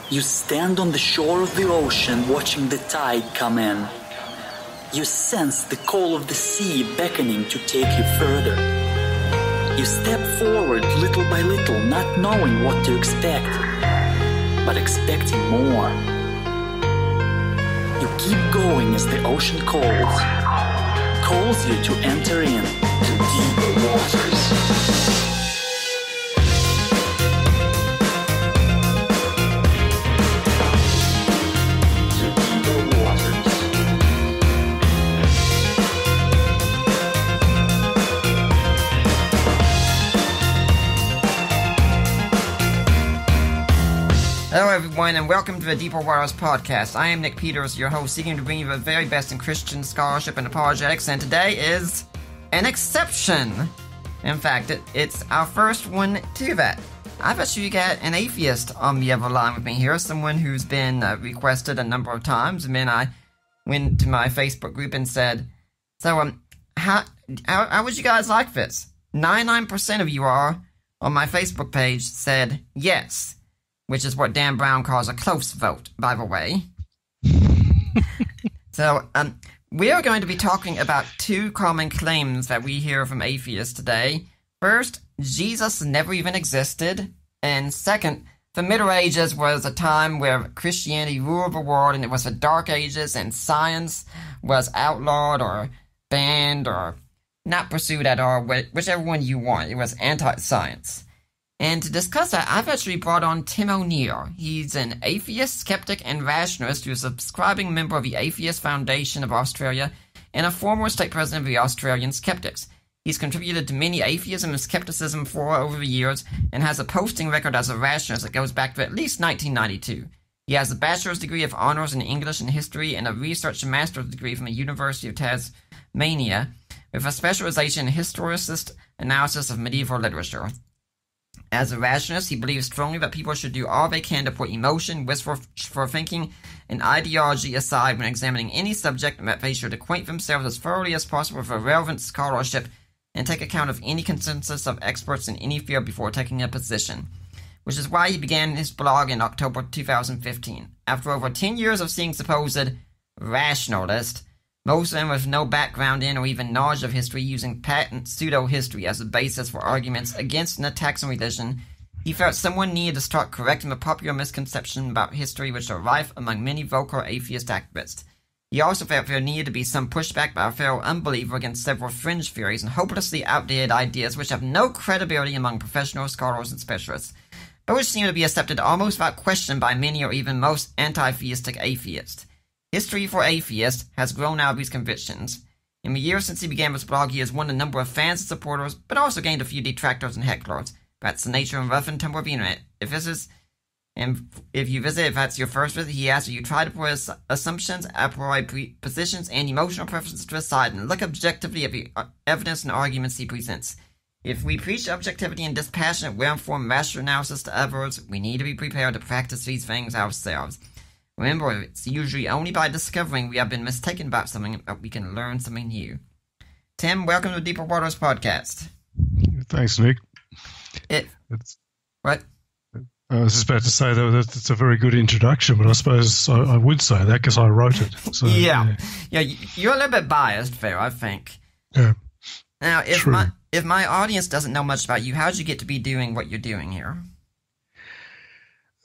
You stand on the shore of the ocean watching the tide come in. You sense the call of the sea beckoning to take you further. You step forward little by little, not knowing what to expect, but expecting more. You keep going as the ocean calls you to enter in to deeper waters. Hello everyone, and welcome to the Deeper Waters podcast. I am Nick Peters, your host, seeking to bring you the very best in Christian scholarship and apologetics, and today is an exception. In fact, it's our first one to that. I've actually got an atheist on the other line with me here, someone who's been requested a number of times, and then I went to my Facebook group and said, so, how would you guys like this? 99% of you are, on my Facebook page, said yes. Which is what Dan Brown calls a close vote, by the way. So, we are going to be talking about two common claims that we hear from atheists today. First, Jesus never even existed. And second, the Middle Ages was a time where Christianity ruled the world, and it was the Dark Ages, and science was outlawed or banned or not pursued at all, whichever one you want. It was anti-science. And to discuss that, I've actually brought on Tim ONeill. He's an atheist, skeptic, and rationalist who's a subscribing member of the Atheist Foundation of Australia and a former state president of the Australian Skeptics. He's contributed to many atheism and skepticism fora over the years and has a posting record as a rationalist that goes back to at least 1992. He has a bachelor's degree of honors in English and history and a research and master's degree from the University of Tasmania with a specialization in historicist analysis of medieval literature. As a rationalist, he believes strongly that people should do all they can to put emotion, wishful thinking, and ideology aside when examining any subject, and that they should acquaint themselves as thoroughly as possible with the relevant scholarship and take account of any consensus of experts in any field before taking a position, which is why he began his blog in October 2015. After over 10 years of seeing supposed rationalists, most of them with no background in or even knowledge of history, using patent pseudo-history as a basis for arguments against and attacks on religion, he felt someone needed to start correcting the popular misconceptions about history which are rife among many vocal atheist activists. He also felt there needed to be some pushback by a fellow unbeliever against several fringe theories and hopelessly outdated ideas which have no credibility among professional scholars and specialists, but which seem to be accepted almost without question by many or even most anti-theistic atheists. History for Atheists has grown out of these convictions. In the years since he began this blog, he has won a number of fans and supporters, but also gained a few detractors and hecklers. That's the nature and rough and tumble of the internet. If you visit, if that's your first visit, he asks you try to put assumptions, a priori positions, and emotional preferences to the side and look objectively at the evidence and arguments he presents. If we preach objectivity and dispassionate, well-informed, rational analysis to others, we need to be prepared to practice these things ourselves. Remember, it's usually only by discovering we have been mistaken about something that we can learn something new. Tim, welcome to the Deeper Waters podcast. Thanks, Nick. What? I was just about to say that it's a very good introduction, but I suppose I would say that because I wrote it. So, yeah, you're a little bit biased there, I think. Yeah. Now, if my audience doesn't know much about you, how did you get to be doing what you're doing here?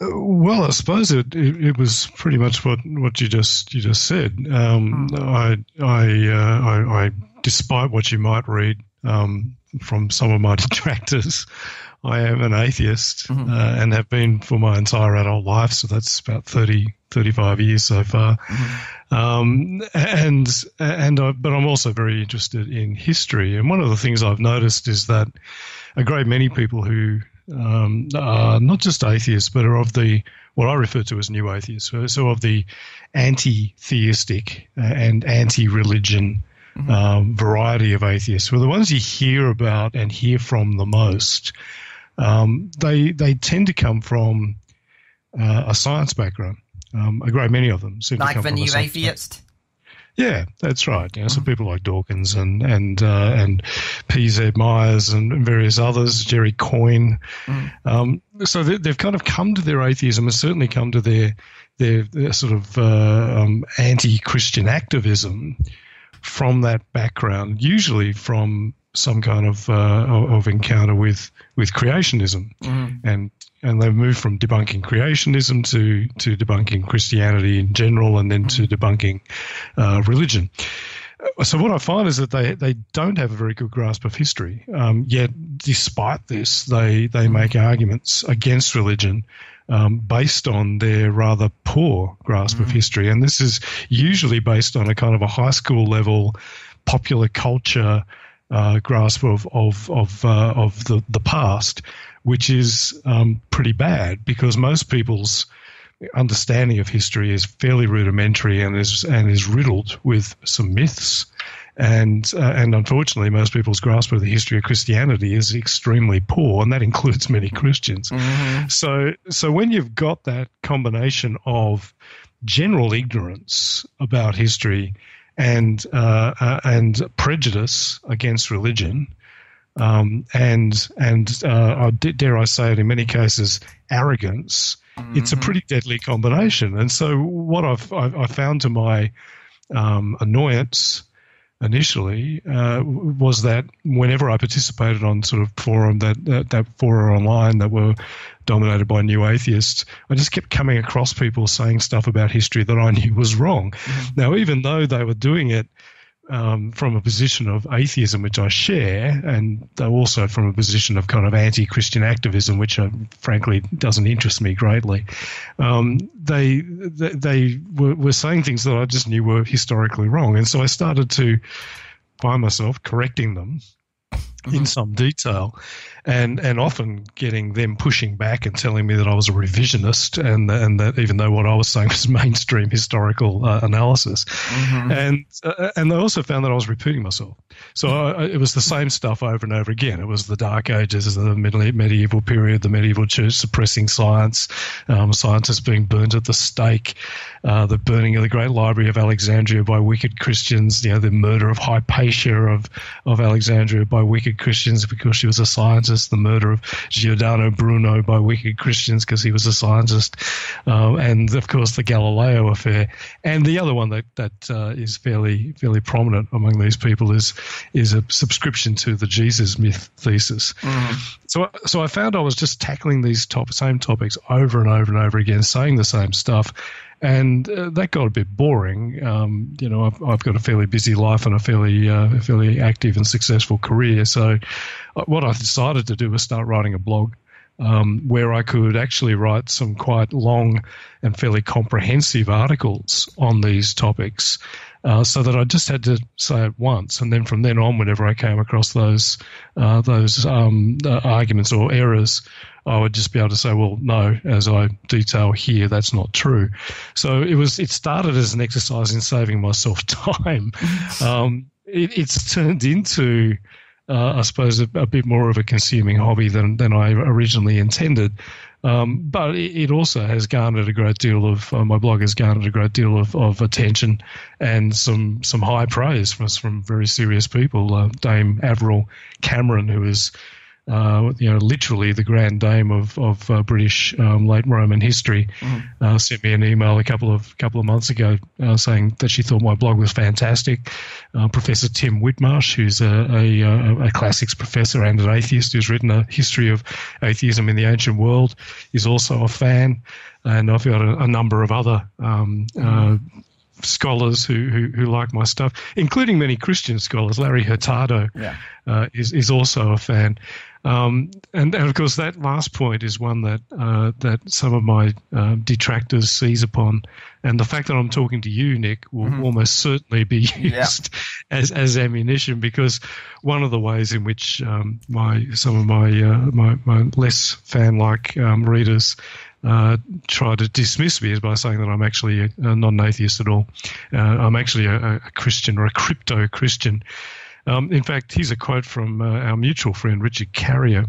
Well, I suppose it was pretty much what you just said. I despite what you might read from some of my detractors, I am an atheist and have been for my entire adult life. So that's about 35 years so far. But I'm also very interested in history. And one of the things I've noticed is that a great many people who are not just atheists, but are of what I refer to as new atheists, so of the anti-theistic and anti-religion variety of atheists, were the ones you hear about and hear from the most. They tend to come from a science background. A great many of them seem to come from the new atheist. Yeah, that's right. So people like Dawkins and P.Z. Myers and various others, Jerry Coyne. So they've kind of come to their atheism and certainly come to their sort of anti-Christian activism from that background, usually from some kind of encounter with creationism, and they've moved from debunking creationism to debunking Christianity in general, and then to debunking religion. So what I find is that they don't have a very good grasp of history. Yet, despite this, they make arguments against religion based on their rather poor grasp of history, and this is usually based on a kind of a high school level popular culture grasp of the past, which is pretty bad, because most people's understanding of history is fairly rudimentary and is riddled with some myths, and unfortunately most people's grasp of the history of Christianity is extremely poor, and that includes many Christians. So when you've got that combination of general ignorance about history and prejudice against religion, and dare I say it, in many cases, arrogance, it's a pretty deadly combination. And so what I found to my annoyance initially was that whenever I participated on sort of forum that fora online that were dominated by new atheists, I just kept coming across people saying stuff about history that I knew was wrong. Now, even though they were doing it from a position of atheism, which I share, and also from a position of kind of anti-Christian activism, which frankly doesn't interest me greatly, they were saying things that I just knew were historically wrong. And so I started to find myself correcting them in some detail, and often getting them pushing back and telling me that I was a revisionist, and that even though what I was saying was mainstream historical analysis, and they also found that I was repeating myself. So it was the same stuff over and over again. It was the Dark Ages, the medieval period, the medieval church suppressing science, scientists being burnt at the stake, the burning of the Great Library of Alexandria by wicked Christians, the murder of Hypatia of Alexandria by wicked Christians because she was a scientist, the murder of Giordano Bruno by wicked Christians because he was a scientist, and of course the Galileo affair. And the other one that is fairly prominent among these people is a subscription to the Jesus myth thesis. So I found I was just tackling these same topics over and over and over again, saying the same stuff. And that got a bit boring. I've got a fairly busy life and a fairly active and successful career. So what I decided to do was start writing a blog where I could actually write some quite long and fairly comprehensive articles on these topics, so that I just had to say it once, and then from then on, whenever I came across those arguments or errors, I would just be able to say, well, no, as I detail here, that's not true. So it started as an exercise in saving myself time. It's turned into, I suppose, a bit more of a consuming hobby than I originally intended. But it also has garnered a great deal of my blog has garnered a great deal of attention and some high praise from very serious people. Dame Avril Cameron, who is literally the grand dame of British late Roman history, sent me an email a couple of months ago saying that she thought my blog was fantastic. Professor Tim Whitmarsh, who's a classics professor and an atheist who's written a history of atheism in the ancient world, is also a fan. And I've got a number of other scholars who like my stuff, including many Christian scholars. Larry Hurtado is also a fan. And of course, that last point is one that some of my detractors seize upon, and the fact that I'm talking to you, Nick, will almost certainly be used as ammunition, because one of the ways in which some of my less fan-like readers try to dismiss me is by saying that I'm actually not an atheist at all. I'm actually a Christian, or a crypto-Christian. In fact, here's a quote from our mutual friend, Richard Carrier.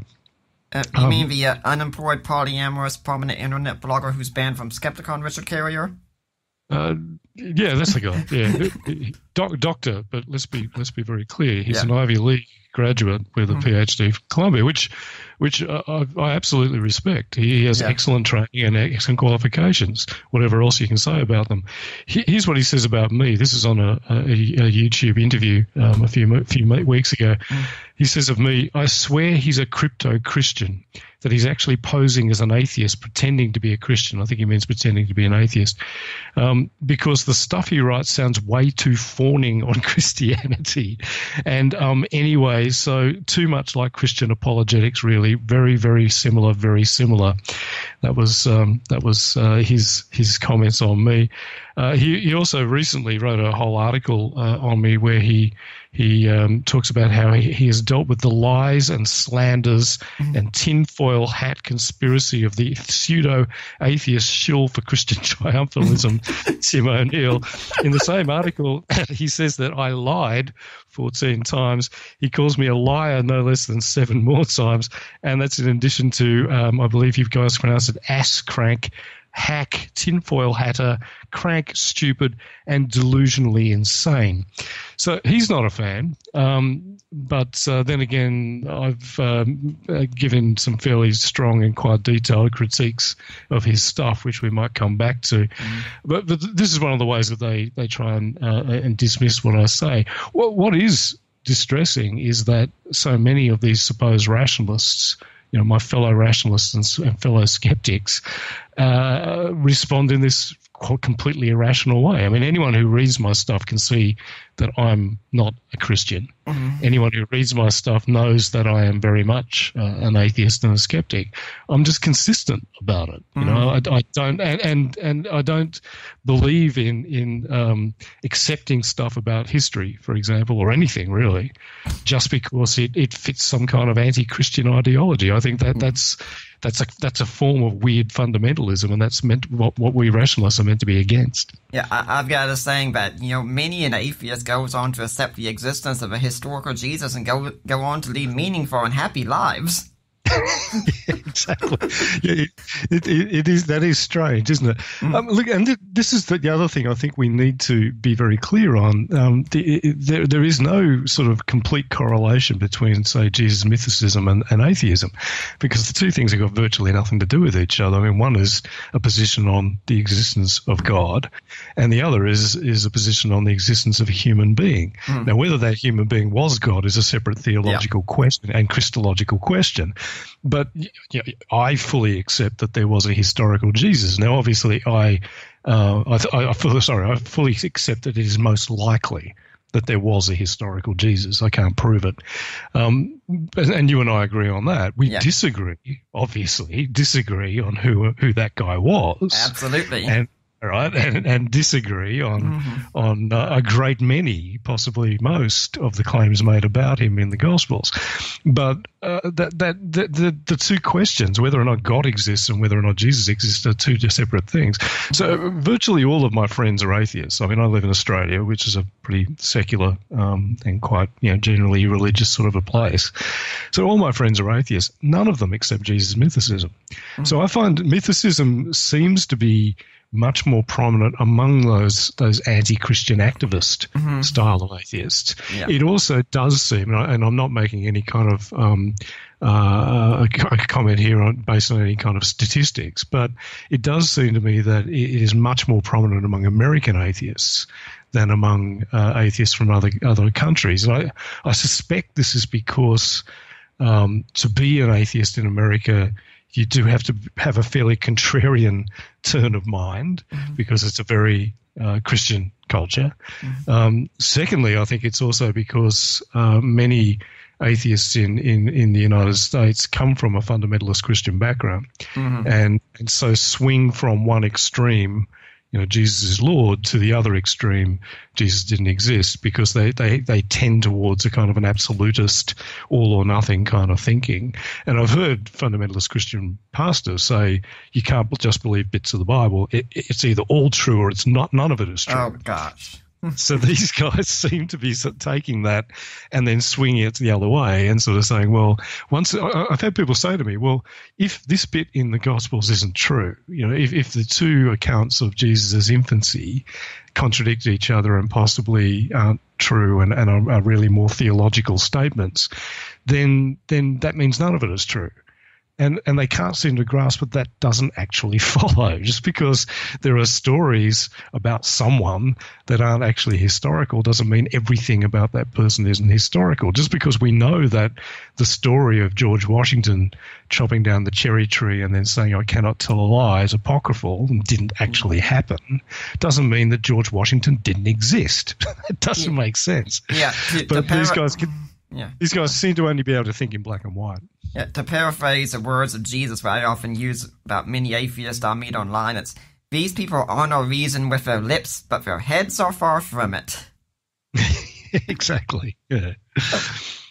You mean the unemployed, polyamorous, prominent internet blogger who's banned from Skepticon, Richard Carrier? Yeah, that's the guy. Yeah, doctor. But let's be very clear. He's an Ivy League graduate with a PhD from Columbia, which I absolutely respect. He has excellent training and excellent qualifications, whatever else you can say about them. Here's what he says about me. This is on a YouTube interview a few weeks ago. He says of me, I swear he's a crypto-Christian, that he's actually posing as an atheist, pretending to be a Christian. I think he means pretending to be an atheist, because the stuff he writes sounds way too fawning on Christianity. And anyway, so too much like Christian apologetics, really. Very, very similar, very similar. That was his comments on me. He also recently wrote a whole article on me where he talks about how he has dealt with the lies and slanders and tinfoil hat conspiracy of the pseudo-atheist shill for Christian triumphalism, Tim ONeill. In the same article, he says that I lied 14 times. He calls me a liar no less than 7 more times, and that's in addition to, I believe you guys pronounce it ass crank, hack, tinfoil hatter, crank, stupid, and delusionally insane. So he's not a fan. But then again, I've given some fairly strong and quite detailed critiques of his stuff, which we might come back to. But this is one of the ways that they try and dismiss what I say. What is distressing is that so many of these supposed rationalists, my fellow rationalists and fellow skeptics, respond in this completely irrational way. I mean, anyone who reads my stuff can see that I'm not a Christian. Anyone who reads my stuff knows that I am very much an atheist and a skeptic. I'm just consistent about it. I don't, and I don't believe in accepting stuff about history, for example, or anything really, just because it fits some kind of anti-Christian ideology. I think that's a form of weird fundamentalism, and that's meant what we rationalists are meant to be against. Yeah, I've got a saying that many an atheist goes on to accept the existence of a historical Jesus and go on to lead meaningful and happy lives. Yeah, exactly. Yeah, that is strange, isn't it? Look, and this is the other thing I think we need to be very clear on. There is no sort of complete correlation between, say, Jesus' mythicism and atheism, because the two things have got virtually nothing to do with each other. I mean, one is a position on the existence of God, and the other is a position on the existence of a human being. Now, whether that human being was God is a separate theological question and Christological question. But I fully accept that there was a historical Jesus. Now, obviously, I fully accept that it is most likely that there was a historical Jesus. I can't prove it. And you and I agree on that. We disagree on who that guy was. Absolutely. And disagree on a great many, possibly most, of the claims made about him in the Gospels. But the two questions, whether or not God exists and whether or not Jesus exists, are two separate things. So virtually all of my friends are atheists. I mean, I live in Australia, which is a pretty secular and quite generally religious sort of a place. So all my friends are atheists. None of them accept Jesus' mythicism. So I find mythicism seems to be much more prominent among those anti-Christian activist style of atheists. Yeah. It also does seem, and I'm not making any kind of comment here based on any kind of statistics, but it does seem to me that it is much more prominent among American atheists than among atheists from other countries. And I suspect this is because to be an atheist in America, you do have to have a fairly contrarian turn of mind because it's a very Christian culture. Secondly, I think it's also because many atheists in the United States come from a fundamentalist Christian background and so swing from one extreme, Jesus is Lord, to the other extreme, Jesus didn't exist, because they tend towards a kind of an absolutist, all or nothing kind of thinking. And I've heard fundamentalist Christian pastors say you can't just believe bits of the Bible. It's either all true or it's not. None of it is true. Oh, gosh. So these guys seem to be sort of taking that and then swinging it the other way and sort of saying, well, I've had people say to me, well, if this bit in the Gospels isn't true, if the two accounts of Jesus' infancy contradict each other and possibly aren't true and are really more theological statements, then that means none of it is true. And they can't seem to grasp that that doesn't actually follow. Just because there are stories about someone that aren't actually historical doesn't mean everything about that person isn't historical. Just because we know that the story of George Washington chopping down the cherry tree and then saying, I cannot tell a lie, is apocryphal and didn't actually happen, doesn't mean that George Washington didn't exist. It doesn't make sense. Yeah. But these guys seem to only be able to think in black and white. Yeah, to paraphrase the words of Jesus, what I often use about many atheists I meet online, it's, these people honor reason with their lips, but their heads are far from it. Exactly, yeah.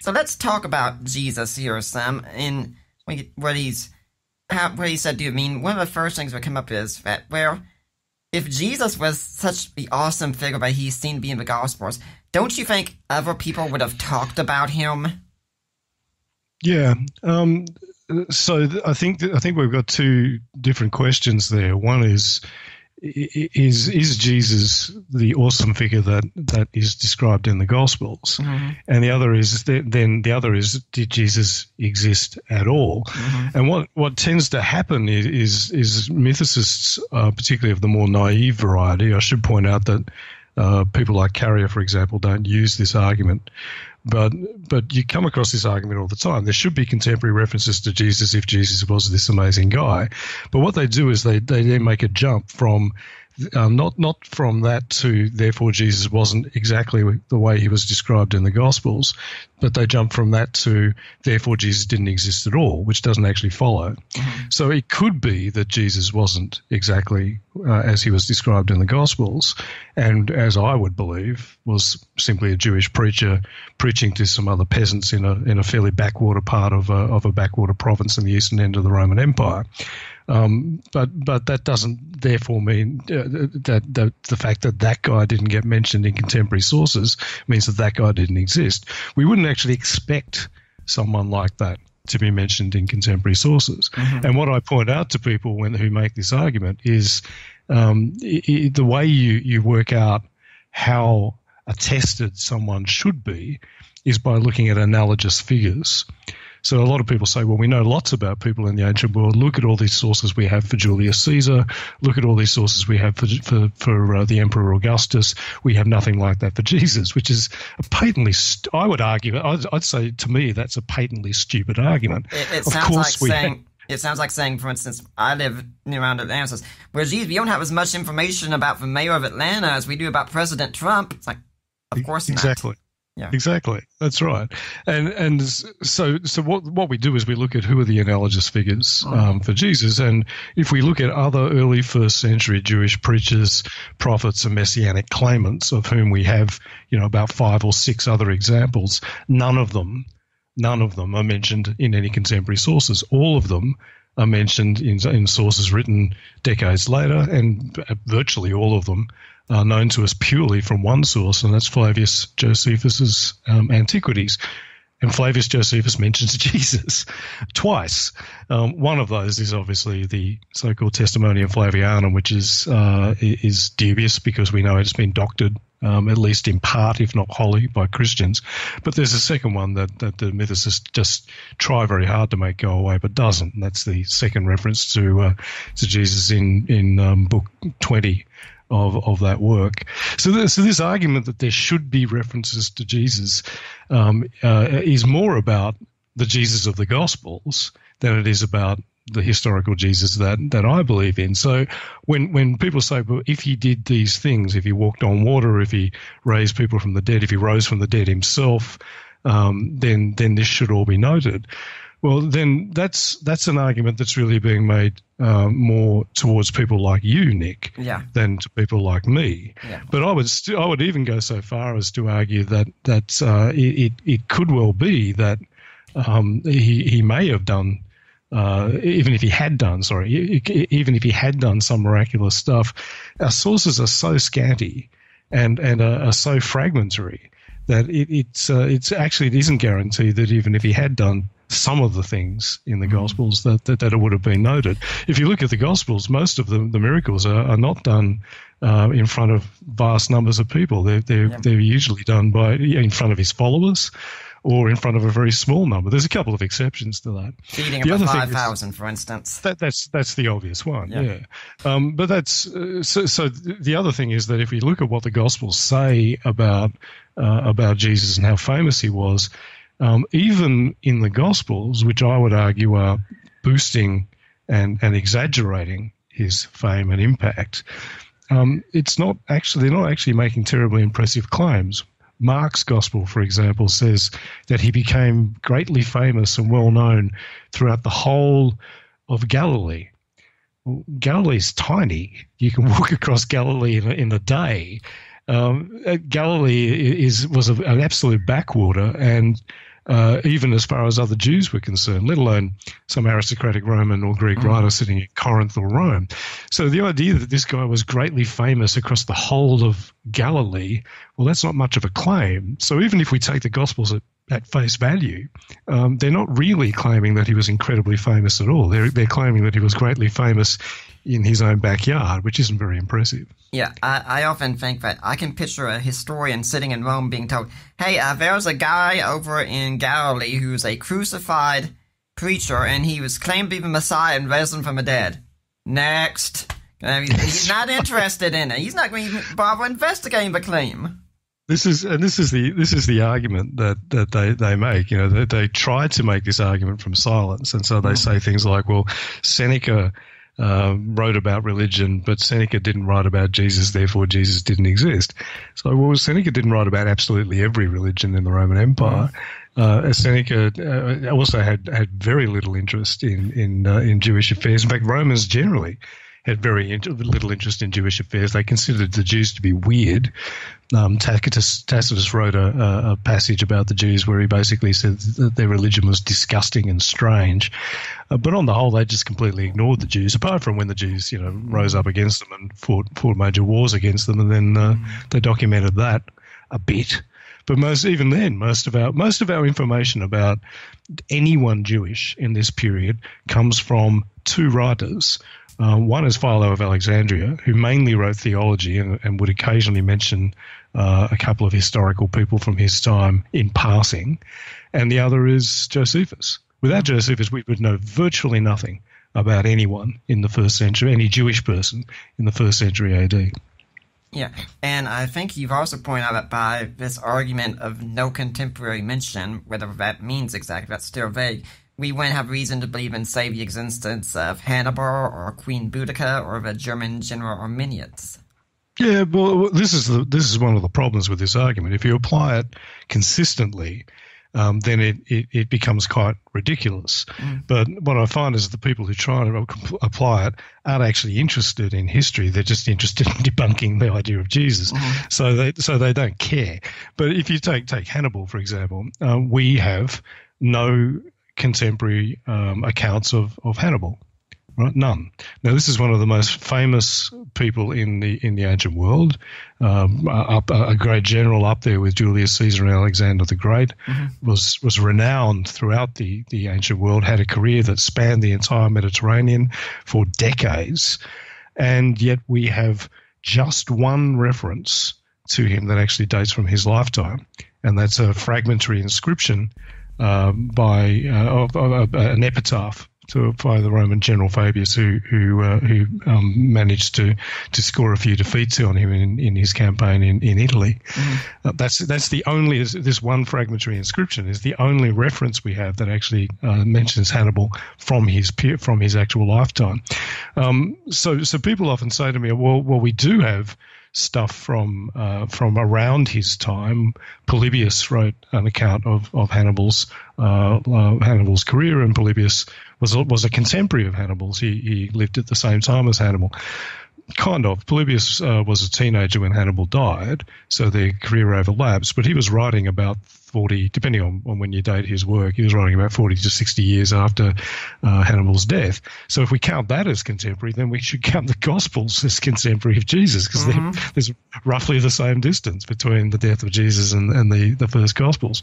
So let's talk about Jesus here, Sam, and what he said. Do you mean one of the first things that come up is that, well, if Jesus was such the awesome figure that he's seen to be in the Gospels, don't you think other people would have talked about him? Yeah. So I think we've got two different questions there. One is Jesus the awesome figure that is described in the Gospels? Mm-hmm. And the other is did Jesus exist at all? Mm-hmm. And what tends to happen is mythicists, particularly of the more naive variety. I should point out that people like Carrier, for example, don't use this argument. But you come across this argument all the time. There should be contemporary references to Jesus if Jesus was this amazing guy. But what they do is they then make a jump from not from that to therefore Jesus wasn't exactly the way he was described in the Gospels, but they jump from that to therefore Jesus didn't exist at all, which doesn't actually follow. Mm-hmm. So it could be that Jesus wasn't exactly as he was described in the Gospels, and as I would believe was simply a Jewish preacher preaching to some other peasants in a fairly backwater part of a backwater province in the eastern end of the Roman Empire. But that doesn't therefore mean that the fact that guy didn't get mentioned in contemporary sources means that guy didn't exist. We wouldn't actually expect someone like that to be mentioned in contemporary sources. Mm-hmm. And what I point out to people who make this argument is the way you work out how attested someone should be is by looking at analogous figures. So a lot of people say, well, we know lots about people in the ancient world. Look at all these sources we have for Julius Caesar. Look at all these sources we have for the Emperor Augustus. We have nothing like that for Jesus, which is a patently, I would argue, I'd say to me that's a patently stupid argument. It sounds like saying, for instance, I live around Atlanta, where geez, we don't have as much information about the mayor of Atlanta as we do about President Trump. It's like, of course not. Exactly. Yeah. Exactly. That's right. And so what we do is we look at who are the analogous figures for Jesus. And if we look at other early first century Jewish preachers, prophets, and messianic claimants, of whom we have, about 5 or 6 other examples, none of them are mentioned in any contemporary sources. All of them are mentioned in sources written decades later, and virtually all of them are known to us purely from one source, and that's Flavius Josephus's Antiquities. And Flavius Josephus mentions Jesus twice. One of those is obviously the so-called Testimonium Flavianum, which is dubious because we know it's been doctored, at least in part, if not wholly, by Christians. But there's a second one that the mythicists just try very hard to make go away, but doesn't. And that's the second reference to Jesus in Book 20 of that work. So this argument that there should be references to Jesus is more about the Jesus of the Gospels than it is about the historical Jesus that I believe in. So when people say, well, if he did these things, if he walked on water, if he raised people from the dead, if he rose from the dead himself, then this should all be noted. Well, then that's an argument that's really being made more towards people like you, Nick, than to people like me. Yeah. But I would even go so far as to argue that it could well be that he may have done. Even if he had done some miraculous stuff, our sources are so scanty and are so fragmentary that it isn't guaranteed that even if he had done some of the things in the Gospels that it would have been noted. If you look at the Gospels, most of the miracles are not done in front of vast numbers of people. They're usually done in front of his followers or in front of a very small number. There's a couple of exceptions to that. Feeding about 5,000, for instance. That's the obvious one, yeah. But that's so the other thing is that if we look at what the Gospels say about Jesus and how famous he was, even in the Gospels, which I would argue are boosting and exaggerating his fame and impact, they're not actually making terribly impressive claims. Mark's Gospel, for example, says that he became greatly famous and well known throughout the whole of Galilee. Well, Galilee's tiny. You can walk across Galilee in a day. Galilee was an absolute backwater, and even as far as other Jews were concerned, let alone some aristocratic Roman or Greek writer sitting in Corinth or Rome. So the idea that this guy was greatly famous across the whole of Galilee, well, that's not much of a claim. So even if we take the Gospels at face value, they're not really claiming that he was incredibly famous at all. They're claiming that he was greatly famous in his own backyard, which isn't very impressive. Yeah, I often think that I can picture a historian sitting in Rome being told, hey, there's a guy over in Galilee who's a crucified preacher, and he was claimed to be the Messiah and risen from the dead. Next. He's not interested in it. He's not going to bother investigating the claim. This is the argument that they make. You know, they try to make this argument from silence, and so they say things like, well, Seneca wrote about religion, but Seneca didn't write about Jesus, therefore Jesus didn't exist. So, well, Seneca didn't write about absolutely every religion in the Roman Empire. Seneca also had very little interest in Jewish affairs. In fact, Romans generally had very little interest in Jewish affairs. They considered the Jews to be weird. Tacitus wrote a passage about the Jews where he basically said that their religion was disgusting and strange. But on the whole, they just completely ignored the Jews, apart from when the Jews, rose up against them and fought major wars against them, and then they documented that a bit. But most of our information about anyone Jewish in this period comes from two writers. One is Philo of Alexandria, who mainly wrote theology and would occasionally mention a couple of historical people from his time in passing. And the other is Josephus. Without Josephus, we would know virtually nothing about anyone in the first century, any Jewish person in the first century AD. Yeah, and I think you've also pointed out that by this argument of no contemporary mention, whatever that means exactly, that's still vague, we wouldn't have reason to believe in, say, the existence of Hannibal or Queen Boudica or the German general Arminius. Yeah, well, this is one of the problems with this argument. If you apply it consistently, then it becomes quite ridiculous. But what I find is the people who try to apply it aren't actually interested in history. They're just interested in debunking the idea of Jesus. So they don't care. But if you take Hannibal, for example, we have no contemporary accounts of Hannibal. Right, none. Now, this is one of the most famous people in the ancient world. A great general up there with Julius Caesar and Alexander the Great, was renowned throughout the ancient world. Had a career that spanned the entire Mediterranean for decades, and yet we have just one reference to him that actually dates from his lifetime, and that's a fragmentary inscription by an epitaph by the Roman general Fabius, who managed to score a few defeats on him in his campaign in Italy. That's the only, this one fragmentary inscription is the only reference we have that actually mentions Hannibal from his actual lifetime. So people often say to me, well, we do have stuff from around his time. Polybius wrote an account of Hannibal's career, and Polybius was a contemporary of Hannibal's. He lived at the same time as Hannibal. Kind of. Polybius was a teenager when Hannibal died, so their career overlaps, but he was writing about 40, depending on when you date his work, he was writing about 40 to 60 years after Hannibal's death. So if we count that as contemporary, then we should count the Gospels as contemporary of Jesus, because there's roughly the same distance between the death of Jesus and the first Gospels.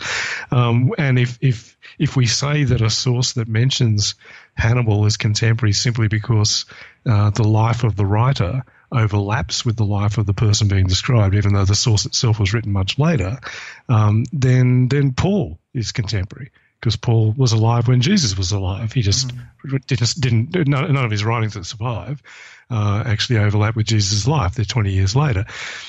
And if we say that a source that mentions Hannibal is contemporary simply because the life of the writer overlaps with the life of the person being described, even though the source itself was written much later, then Paul is contemporary, because Paul was alive when Jesus was alive. He just didn't none of his writings that survive actually overlap with Jesus' life. They're 20 years later.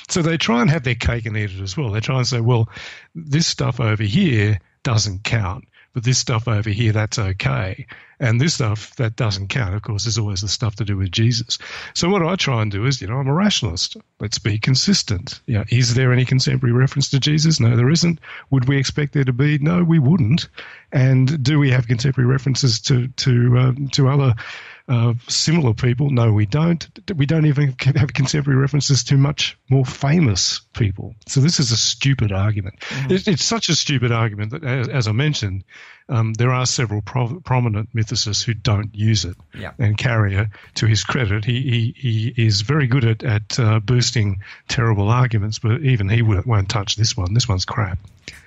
So they try and have their cake and eat it as well. They try and say, well, this stuff over here doesn't count, but this stuff over here, that's okay. And this stuff that doesn't count, of course, is always the stuff to do with Jesus. So what I try and do is, I'm a rationalist. Let's be consistent. Is there any contemporary reference to Jesus? No, there isn't. Would we expect there to be? No, we wouldn't. And do we have contemporary references to other similar people? No, we don't. We don't even have contemporary references to much more famous people. So this is a stupid argument. It's such a stupid argument that, as I mentioned, there are several prominent mythicists who don't use it. And Carrier, to his credit, he is very good at boosting terrible arguments, but even he won't touch this one. This one's crap.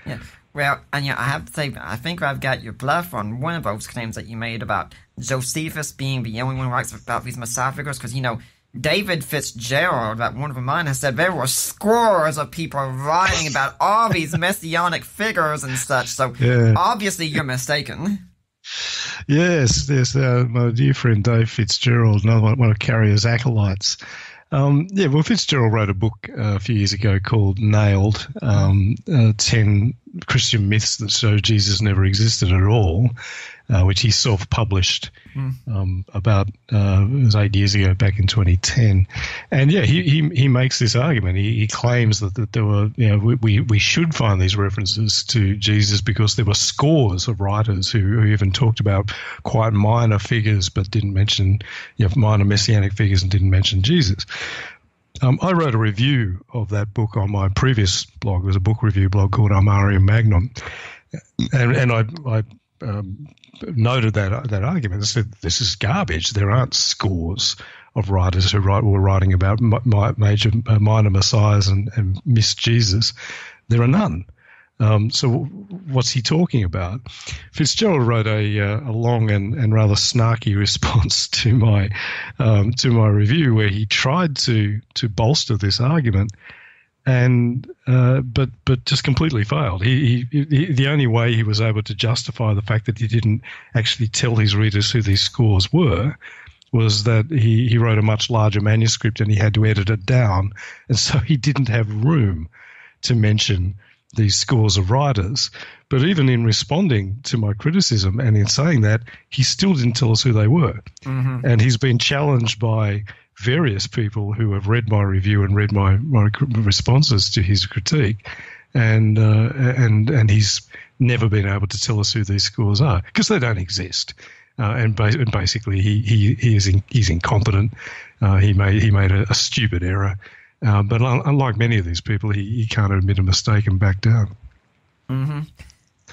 Yeah. Well, and I have to say, I think I've got your bluff on one of those claims that you made about Josephus being the only one who writes about these Messiah figures, because, David Fitzgerald, that one of mine, has said there were scores of people writing about all these messianic figures and such, so obviously you're mistaken. Yes, my dear friend Dave Fitzgerald, another one of Carrier's acolytes. Fitzgerald wrote a book a few years ago called Nailed, 10 Christian myths that show Jesus never existed at all, which he self-published about it was 8 years ago, back in 2010. And he makes this argument. He claims that there were, we should find these references to Jesus because there were scores of writers who even talked about quite minor figures but didn't mention, minor messianic figures and didn't mention Jesus. I wrote a review of that book on my previous blog. It was a book review blog called Armarium Magnum, and I noted that argument. I said, this is garbage. There aren't scores of writers who were writing about minor messiahs and missed Jesus. There are none. So what's he talking about? Fitzgerald wrote a long and rather snarky response to my review, where he tried to bolster this argument, and but just completely failed. He the only way he was able to justify the fact that he didn't actually tell his readers who these scores were was that he wrote a much larger manuscript and he had to edit it down, and so he didn't have room to mention these scores of writers. But even in responding to my criticism and in saying that, he still didn't tell us who they were. And he's been challenged by various people who have read my review and read my responses to his critique, and he's never been able to tell us who these scores are because they don't exist. And basically, he's incompetent. He made a stupid error. But unlike many of these people, he can't admit a mistake and back down.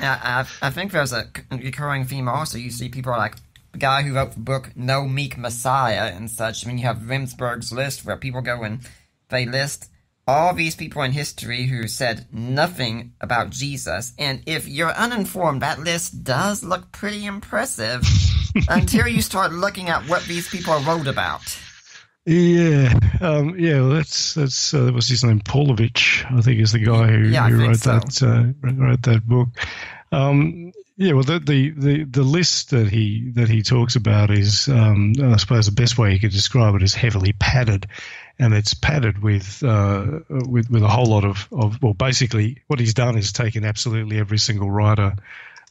Yeah, I think there's a recurring theme also. You see people like the guy who wrote the book No Meek Messiah and such. I mean, you have Rimsberg's list where people go and they list all these people in history who said nothing about Jesus. And if you're uninformed, that list does look pretty impressive until you start looking at what these people wrote about. That's what's his name? Paulovich, I think, is the guy who wrote that book. The list that he talks about is, I suppose, the best way you could describe it is heavily padded, and it's padded with a whole lot of basically what he's done is taken absolutely every single writer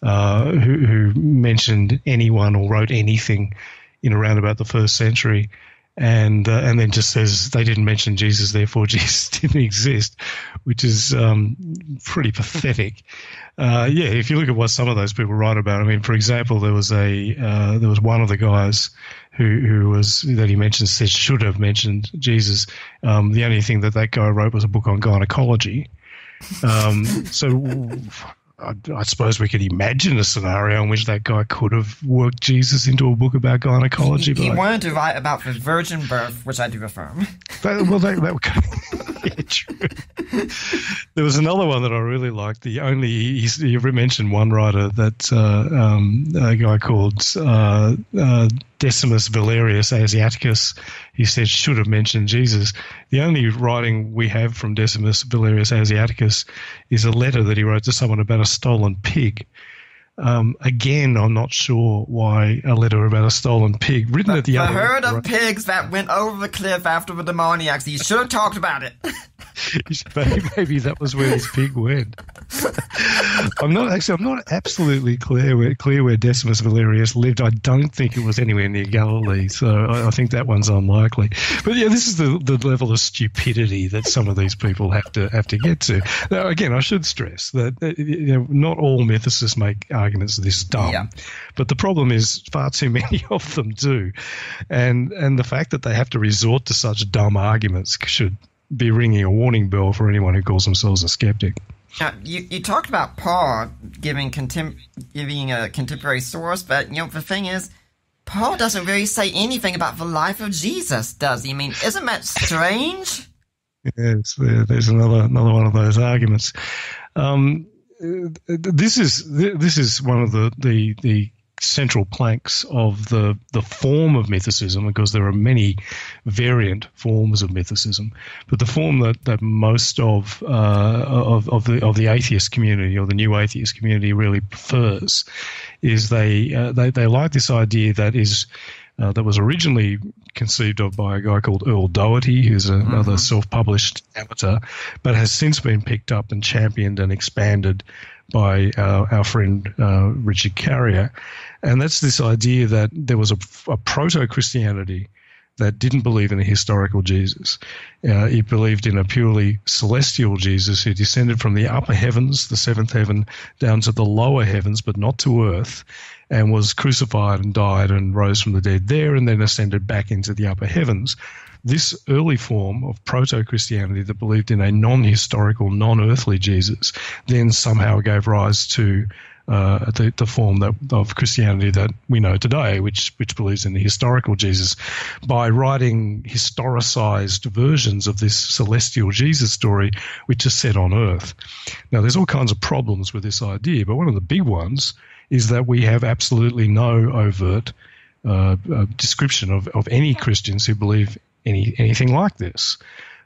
who mentioned anyone or wrote anything in around about the first century. And then just says they didn't mention Jesus, therefore Jesus didn't exist, which is pretty pathetic. If you look at what some of those people write about, I mean, for example, there was one of the guys who he mentioned said should have mentioned Jesus. The only thing that guy wrote was a book on gynecology. So I suppose we could imagine a scenario in which that guy could have worked Jesus into a book about gynecology. He wanted to write about the virgin birth, which I do affirm. Yeah, true. There was another one that I really liked. You mentioned one writer, that a guy called Decimus Valerius Asiaticus. He said should have mentioned Jesus. The only writing we have from Decimus Valerius Asiaticus is a letter that he wrote to someone about a stolen pig. Again, I'm not sure why a letter about a stolen pig written at the other. The herd of pigs that went over the cliff after the demoniacs. He should have talked about it. Maybe that was where his pig went. I'm not absolutely clear where Decimus Valerius lived. I don't think it was anywhere near Galilee, so I think that one's unlikely. But yeah, this is the level of stupidity that some of these people have to get to. Now, again, I should stress that not all mythicists make arguments this dumb, yeah. But the problem is far too many of them do, and the fact that they have to resort to such dumb arguments should be ringing a warning bell for anyone who calls themselves a skeptic. Now, you talked about Paul giving a contemporary source, but the thing is, Paul doesn't really say anything about the life of Jesus, does he? I mean, isn't that strange? Yes, there's another one of those arguments. This is one of the central planks of the form of mythicism, because there are many variant forms of mythicism, but the form that most of the atheist community, or the new atheist community, really prefers is they like this idea that was originally conceived of by a guy called Earl Doherty, who's another self-published amateur, but has since been picked up and championed and expanded by our friend Richard Carrier. And that's this idea that there was a proto-Christianity that didn't believe in a historical Jesus. It believed in a purely celestial Jesus who descended from the upper heavens, the seventh heaven, down to the lower heavens, but not to earth, and was crucified and died and rose from the dead there, and then ascended back into the upper heavens. This early form of proto-Christianity that believed in a non-historical, non-earthly Jesus then somehow gave rise to the form of Christianity that we know today, which believes in the historical Jesus, by writing historicized versions of this celestial Jesus story, which is set on earth. Now, there's all kinds of problems with this idea, but one of the big ones is that we have absolutely no overt description of any Christians who believe anything like this.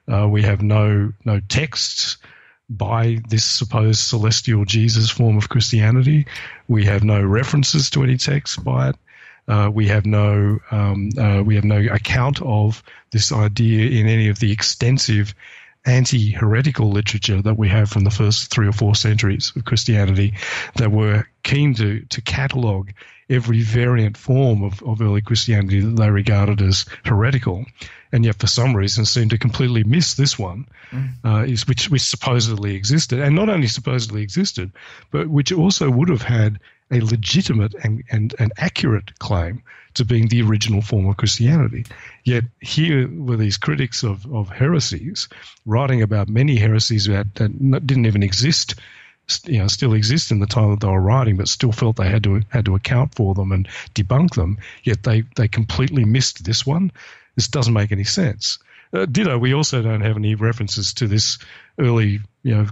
We have no texts by this supposed celestial Jesus form of Christianity. We have no references to any text by it. We have no account of this idea in any of the extensive anti-heretical literature that we have from the first 3 or 4 centuries of Christianity that were keen to catalogue every variant form of early Christianity that they regarded as heretical, and yet for some reason seem to completely miss this one, which supposedly existed, and not only supposedly existed, but which also would have had a legitimate and accurate claim to being the original form of Christianity. Yet here were these critics of heresies writing about many heresies that didn't even exist, still exist in the time that they were writing, but still felt they had to account for them and debunk them. Yet they completely missed this one. This doesn't make any sense. Ditto, we also don't have any references to this early,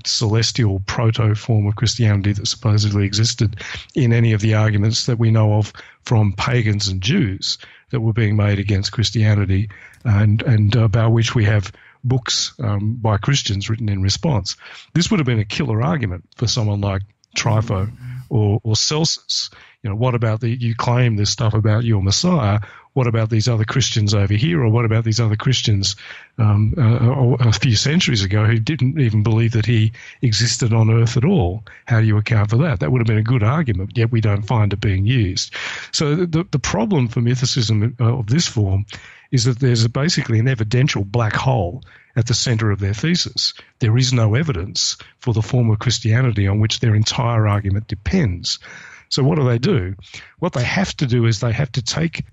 celestial proto form of Christianity that supposedly existed in any of the arguments that we know of from pagans and Jews that were being made against Christianity, and about which we have books by Christians written in response. This would have been a killer argument for someone like Trypho or Celsus. What about you claim this stuff about your Messiah? What about these other Christians over here? Or what about these other Christians a few centuries ago who didn't even believe that he existed on earth at all? How do you account for that? That would have been a good argument, yet we don't find it being used. So the problem for mythicism of this form is that there's basically an evidential black hole at the center of their thesis. There is no evidence for the form of Christianity on which their entire argument depends. So what do? What they have to do is they have to take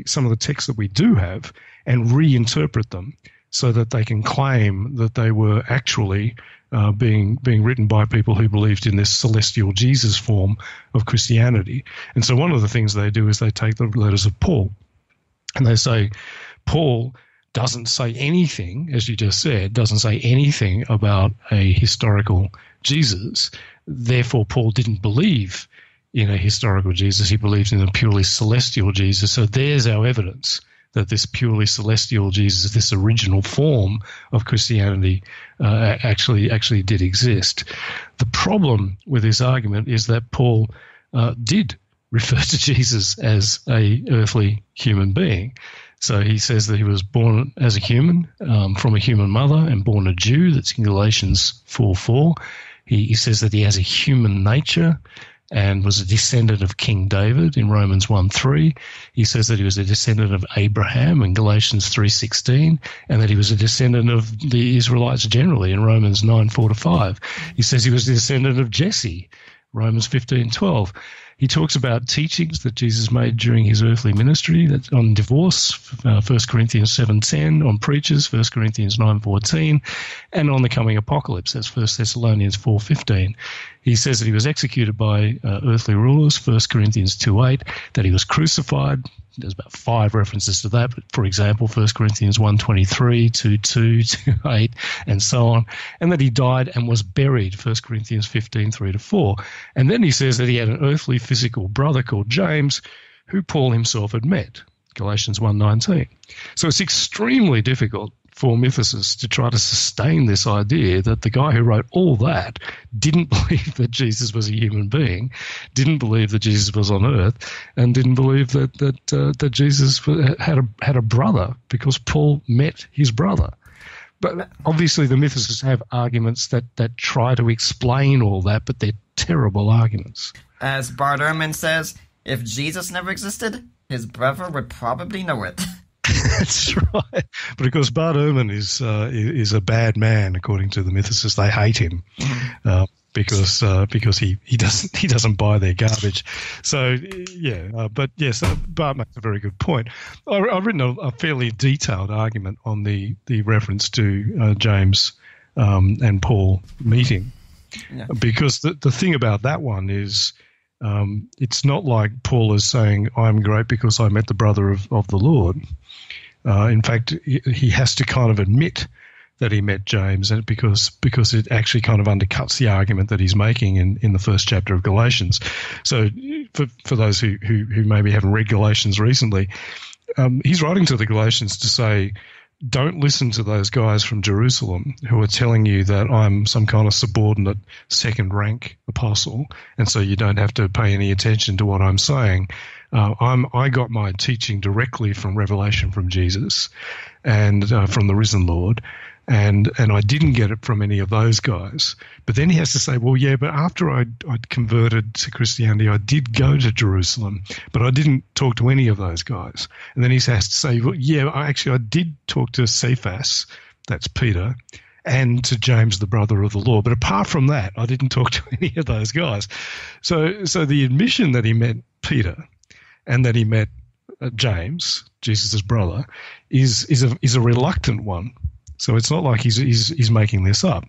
some of the texts that we do have and reinterpret them so that they can claim that they were actually being written by people who believed in this celestial Jesus form of Christianity. And so one of the things they do is they take the letters of Paul and they say, Paul doesn't say anything, as you just said, doesn't say anything about a historical Jesus. Therefore, Paul didn't believe in a historical Jesus. He believed in a purely celestial Jesus. So there's our evidence that this purely celestial Jesus, this original form of Christianity, actually did exist. The problem with this argument is that Paul did refer to Jesus as a earthly human being. So he says that he was born as a human, from a human mother, and born a Jew. That's in Galatians 4:4. He says that he has a human nature and was a descendant of King David in Romans 1:3. He says that he was a descendant of Abraham in Galatians 3:16, and that he was a descendant of the Israelites generally in Romans 9:4-5. He says he was a descendant of Jesse, Romans 15:12. He talks about teachings that Jesus made during his earthly ministry, that's on divorce, 1 Corinthians 7:10, on preachers, 1 Corinthians 9:14, and on the coming apocalypse, that's 1 Thessalonians 4:15. He says that he was executed by earthly rulers, 1 Corinthians 2:8, that he was crucified. There's about 5 references to that, but for example, 1 Corinthians 1:23, 2:2, 2:8, and so on, and that he died and was buried, 1 Corinthians 15:3-4. And then he says that he had an earthly physical brother called James, who Paul himself had met, Galatians 1:19. So it's extremely difficult for mythicists to try to sustain this idea that the guy who wrote all that didn't believe that Jesus was a human being, didn't believe that Jesus was on earth, and didn't believe that Jesus had a brother, because Paul met his brother. But obviously the mythicists have arguments that try to explain all that, but they're terrible arguments. As Bart Ehrman says, if Jesus never existed, his brother would probably know it. That's right. But of course, Bart Ehrman is a bad man, according to the mythicists. They hate him because he doesn't buy their garbage. So but yes, Bart makes a very good point. I've written a fairly detailed argument on the reference to James and Paul meeting, because the thing about that one is, it's not like Paul is saying, I'm great because I met the brother of the Lord. In fact, he has to kind of admit that he met James, and because it actually kind of undercuts the argument that he's making in the first chapter of Galatians. So for those who maybe haven't read Galatians recently, he's writing to the Galatians to say, don't listen to those guys from Jerusalem who are telling you that I'm some kind of subordinate second-rank apostle, and so you don't have to pay any attention to what I'm saying. I got my teaching directly from revelation from Jesus and from the risen Lord, and I didn't get it from any of those guys. But then he has to say, well, yeah, but after I'd converted to Christianity, I did go to Jerusalem, but I didn't talk to any of those guys. And then he has to say, well, yeah, I did talk to Cephas, that's Peter, and to James, the brother of the Lord. But apart from that, I didn't talk to any of those guys. So the admission that he met Peter and that he met James, Jesus' brother, is a reluctant one. So it's not like he's making this up.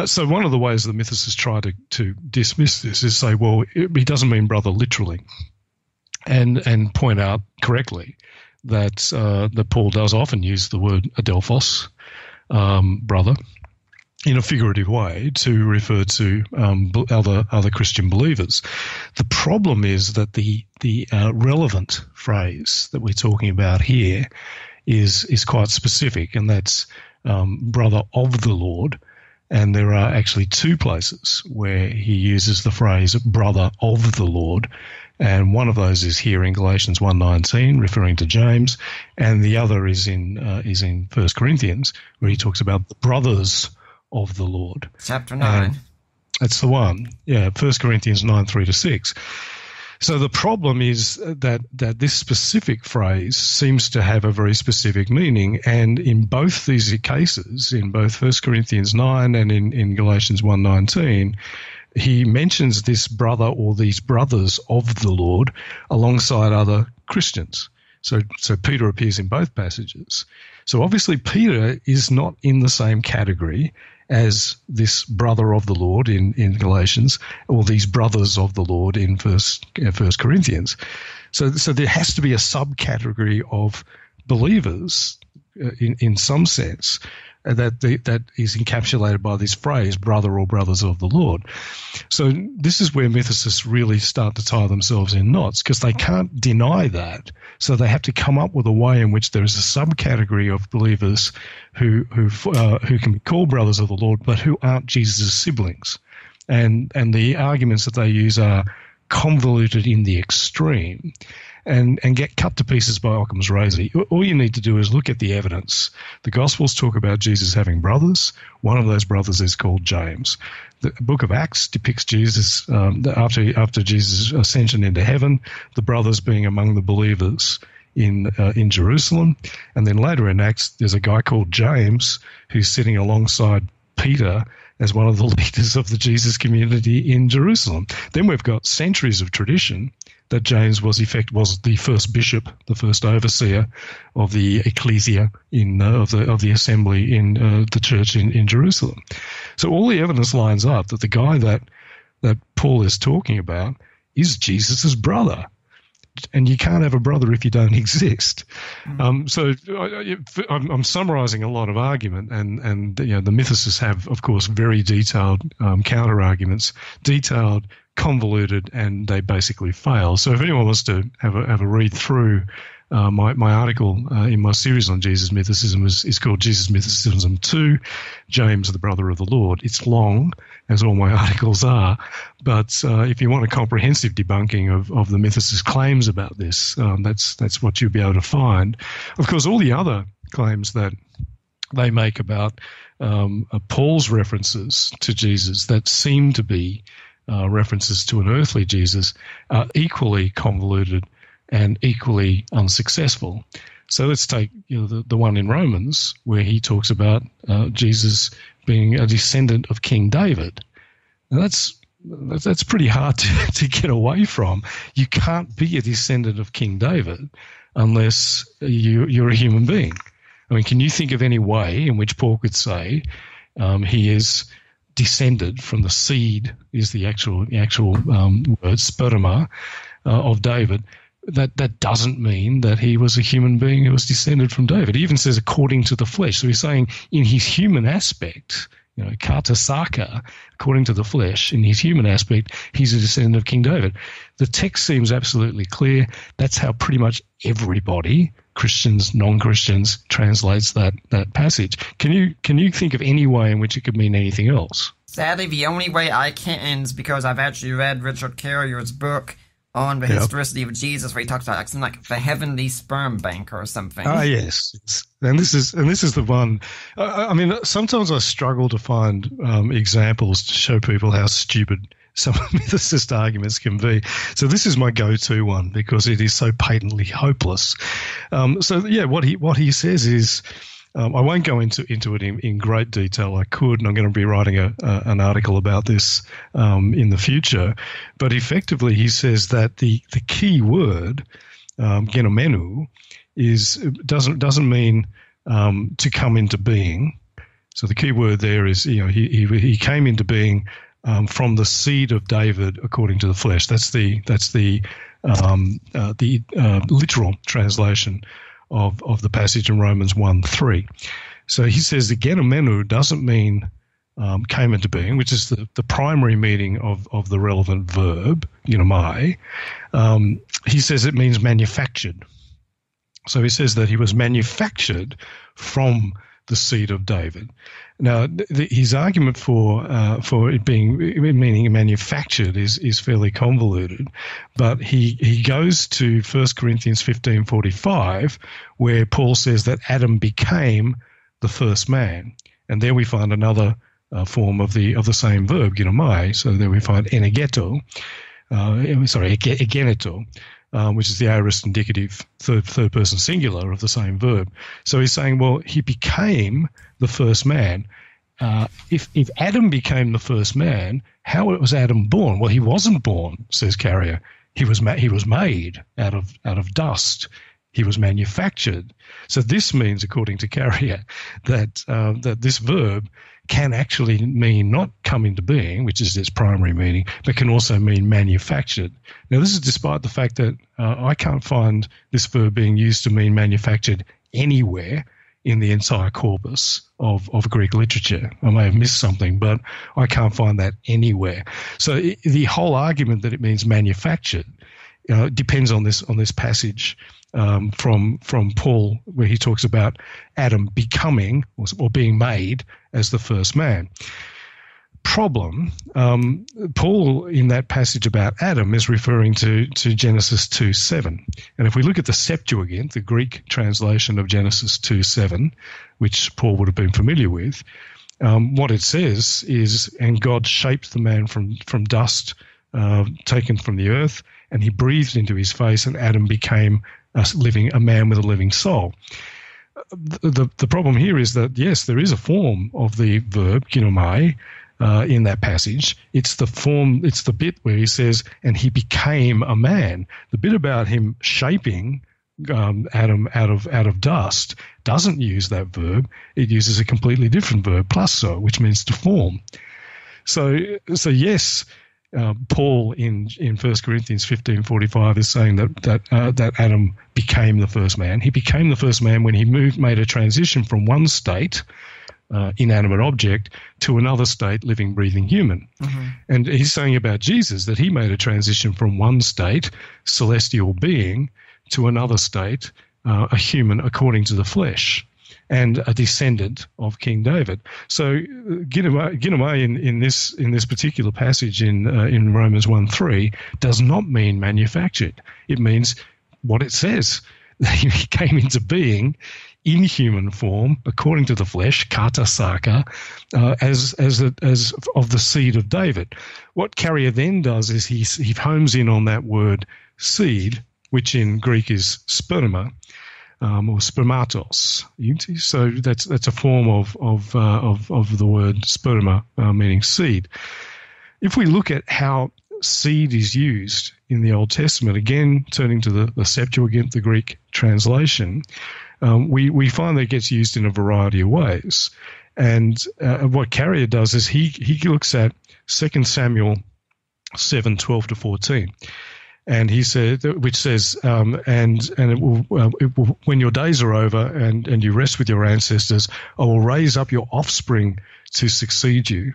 So one of the ways the mythicists try to dismiss this is say, well, he doesn't mean brother literally, and point out correctly that Paul does often use the word adelphos, brother, in a figurative way to refer to other Christian believers. The problem is that the relevant phrase that we're talking about here is quite specific, and that's brother of the Lord. And there are actually 2 places where he uses the phrase brother of the Lord, and one of those is here in Galatians 1:19, referring to James, and the other is in 1 Corinthians, where he talks about the brothers of the Lord. Chapter 9. That's the one. Yeah, 1 Corinthians 9:3-6. So the problem is that this specific phrase seems to have a very specific meaning, and in both these cases, in both 1 Corinthians 9 and in Galatians 1:19, he mentions this brother or these brothers of the Lord alongside other Christians. So Peter appears in both passages. So obviously Peter is not in the same category as this brother of the Lord in Galatians, or these brothers of the Lord in First Corinthians. So there has to be a subcategory of believers in some sense that is encapsulated by this phrase, brother or brothers of the Lord. So this is where Mythicists really start to tie themselves in knots, because they can't deny that. So they have to come up with a way in which there is a subcategory of believers who can be called brothers of the Lord, but who aren't Jesus' siblings. And the arguments that they use are convoluted in the extreme and get cut to pieces by Occam's razor. All you need to do is look at the evidence. The Gospels talk about Jesus having brothers. One of those brothers is called James. The book of Acts depicts Jesus after Jesus' ascension into heaven, the brothers being among the believers in Jerusalem. And then later in Acts, there's a guy called James who's sitting alongside Peter as one of the leaders of the Jesus community in Jerusalem. Then we've got centuries of tradition that James was the first bishop, the first overseer of the ecclesia of the assembly in the church in Jerusalem. So all the evidence lines up that the guy that Paul is talking about is Jesus' brother. And you can't have a brother if you don't exist. So I'm summarizing a lot of argument, and the Mythicists have, of course, very detailed counter arguments, detailed, convoluted, and they basically fail. So if anyone wants to have a read through my article in my series on Jesus mythicism is called Jesus Mythicism 2, James the Brother of the Lord. It's long, as all my articles are, but if you want a comprehensive debunking of the mythicists' claims about this, that's what you'll be able to find. Of course, all the other claims that they make about Paul's references to Jesus that seem to be references to an earthly Jesus are equally convoluted and equally unsuccessful. So let's take the one in Romans where he talks about Jesus being a descendant of King David. Now that's pretty hard to get away from. You can't be a descendant of King David unless you're a human being. I mean, can you think of any way in which Paul could say he is descended from the seed, is the actual word, sperma, of David? That doesn't mean that he was a human being who was descended from David. He even says according to the flesh. So he's saying in his human aspect, katasaka, according to the flesh, in his human aspect, he's a descendant of King David. The text seems absolutely clear. That's how pretty much everybody, Christians, non-Christians, translates that passage. Can you think of any way in which it could mean anything else? Sadly, the only way I can is because I've actually read Richard Carrier's book on the historicity of Jesus, where he talks about something like the heavenly sperm bank or something. Ah, yes. And this is the one. I mean, sometimes I struggle to find examples to show people how stupid some mythicist arguments can be. So this is my go-to one because it is so patently hopeless. What he says is, I won't go into it in great detail. I could, and I'm going to be writing an article about this in the future. But effectively, he says that the key word, genomenu, doesn't mean to come into being. So the key word there is he came into being from the seed of David according to the flesh. That's the literal translation of the passage in Romans 1:3. So he says the genomenu doesn't mean came into being, which is the primary meaning of the relevant verb, genomai. He says it means manufactured. So he says that he was manufactured from the seed of David. Now, his argument for it meaning manufactured is fairly convoluted, but he goes to 1 Corinthians 15:45, where Paul says that Adam became the first man, and there we find another form of the same verb, genomai. So there we find egeneto, which is the aorist indicative third person singular of the same verb. So he's saying, well, he became the first man. If Adam became the first man, how was Adam born? Well, he wasn't born, says Carrier. He was made out of dust. he was manufactured. So this means, according to Carrier, that this verb can actually mean not come into being, which is its primary meaning, but can also mean manufactured. Now, this is despite the fact that I can't find this verb being used to mean manufactured anywhere in the entire corpus of Greek literature. I may have missed something, but I can't find that anywhere. So the whole argument that it means manufactured depends on this passage from Paul, where he talks about Adam becoming or being made as the first man. Problem, Paul in that passage about Adam is referring to Genesis 2:7. And if we look at the Septuagint, the Greek translation of Genesis 2:7, which Paul would have been familiar with, what it says is, and God shaped the man from dust taken from the earth, and he breathed into his face, and Adam became a man with a living soul. The problem here is that, yes, there is a form of the verb, ginomai, in that passage. It's the bit where he says, and he became a man. The bit about him shaping Adam out of dust doesn't use that verb. It uses a completely different verb, plasso, which means to form. So yes, Paul in 1 Corinthians 15:45 is saying that Adam became the first man. He became the first man when he made a transition from one state, inanimate object, to another state, living, breathing human. Mm-hmm. And he's saying about Jesus that he made a transition from one state, celestial being, to another state, a human according to the flesh, and a descendant of King David. So ginomai in this particular passage in Romans 1:3 does not mean manufactured. It means what it says. He came into being in human form, according to the flesh, kata saka, as of the seed of David. What Carrier then does is he homes in on that word seed, which in Greek is sperma, or spermatos. So that's a form of the word sperma, meaning seed. If we look at how seed is used in the Old Testament, again turning to the Septuagint, the Greek translation, we find that it gets used in a variety of ways. And what Carrier does is he looks at 2 Samuel 7:12-14. And he said, which says, and it will, when your days are over and you rest with your ancestors, I will raise up your offspring to succeed you,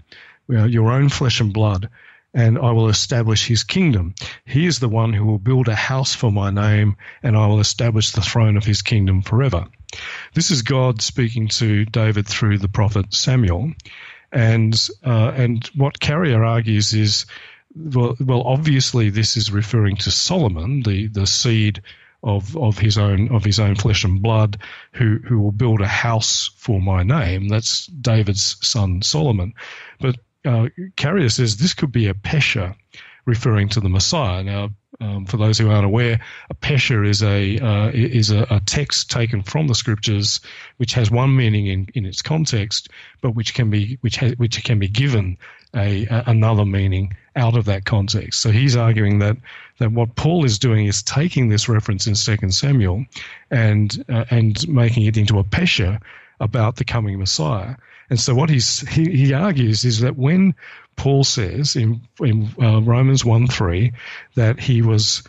your own flesh and blood, and I will establish his kingdom. He is the one who will build a house for my name, and I will establish the throne of his kingdom forever. This is God speaking to David through the prophet Samuel. And what Carrier argues is, well, obviously this is referring to Solomon, the seed of his own flesh and blood, who will build a house for my name. That's David's son Solomon. But Carrier says this could be a pesher, referring to the Messiah. Now, for those who aren't aware, a pesher is a text taken from the scriptures, which has one meaning in its context, but which can be given another meaning out of that context. So he's arguing that what Paul is doing is taking this reference in 2 Samuel and making it into a pesher about the coming Messiah. And so what he argues is that when Paul says in Romans 1:3 that he was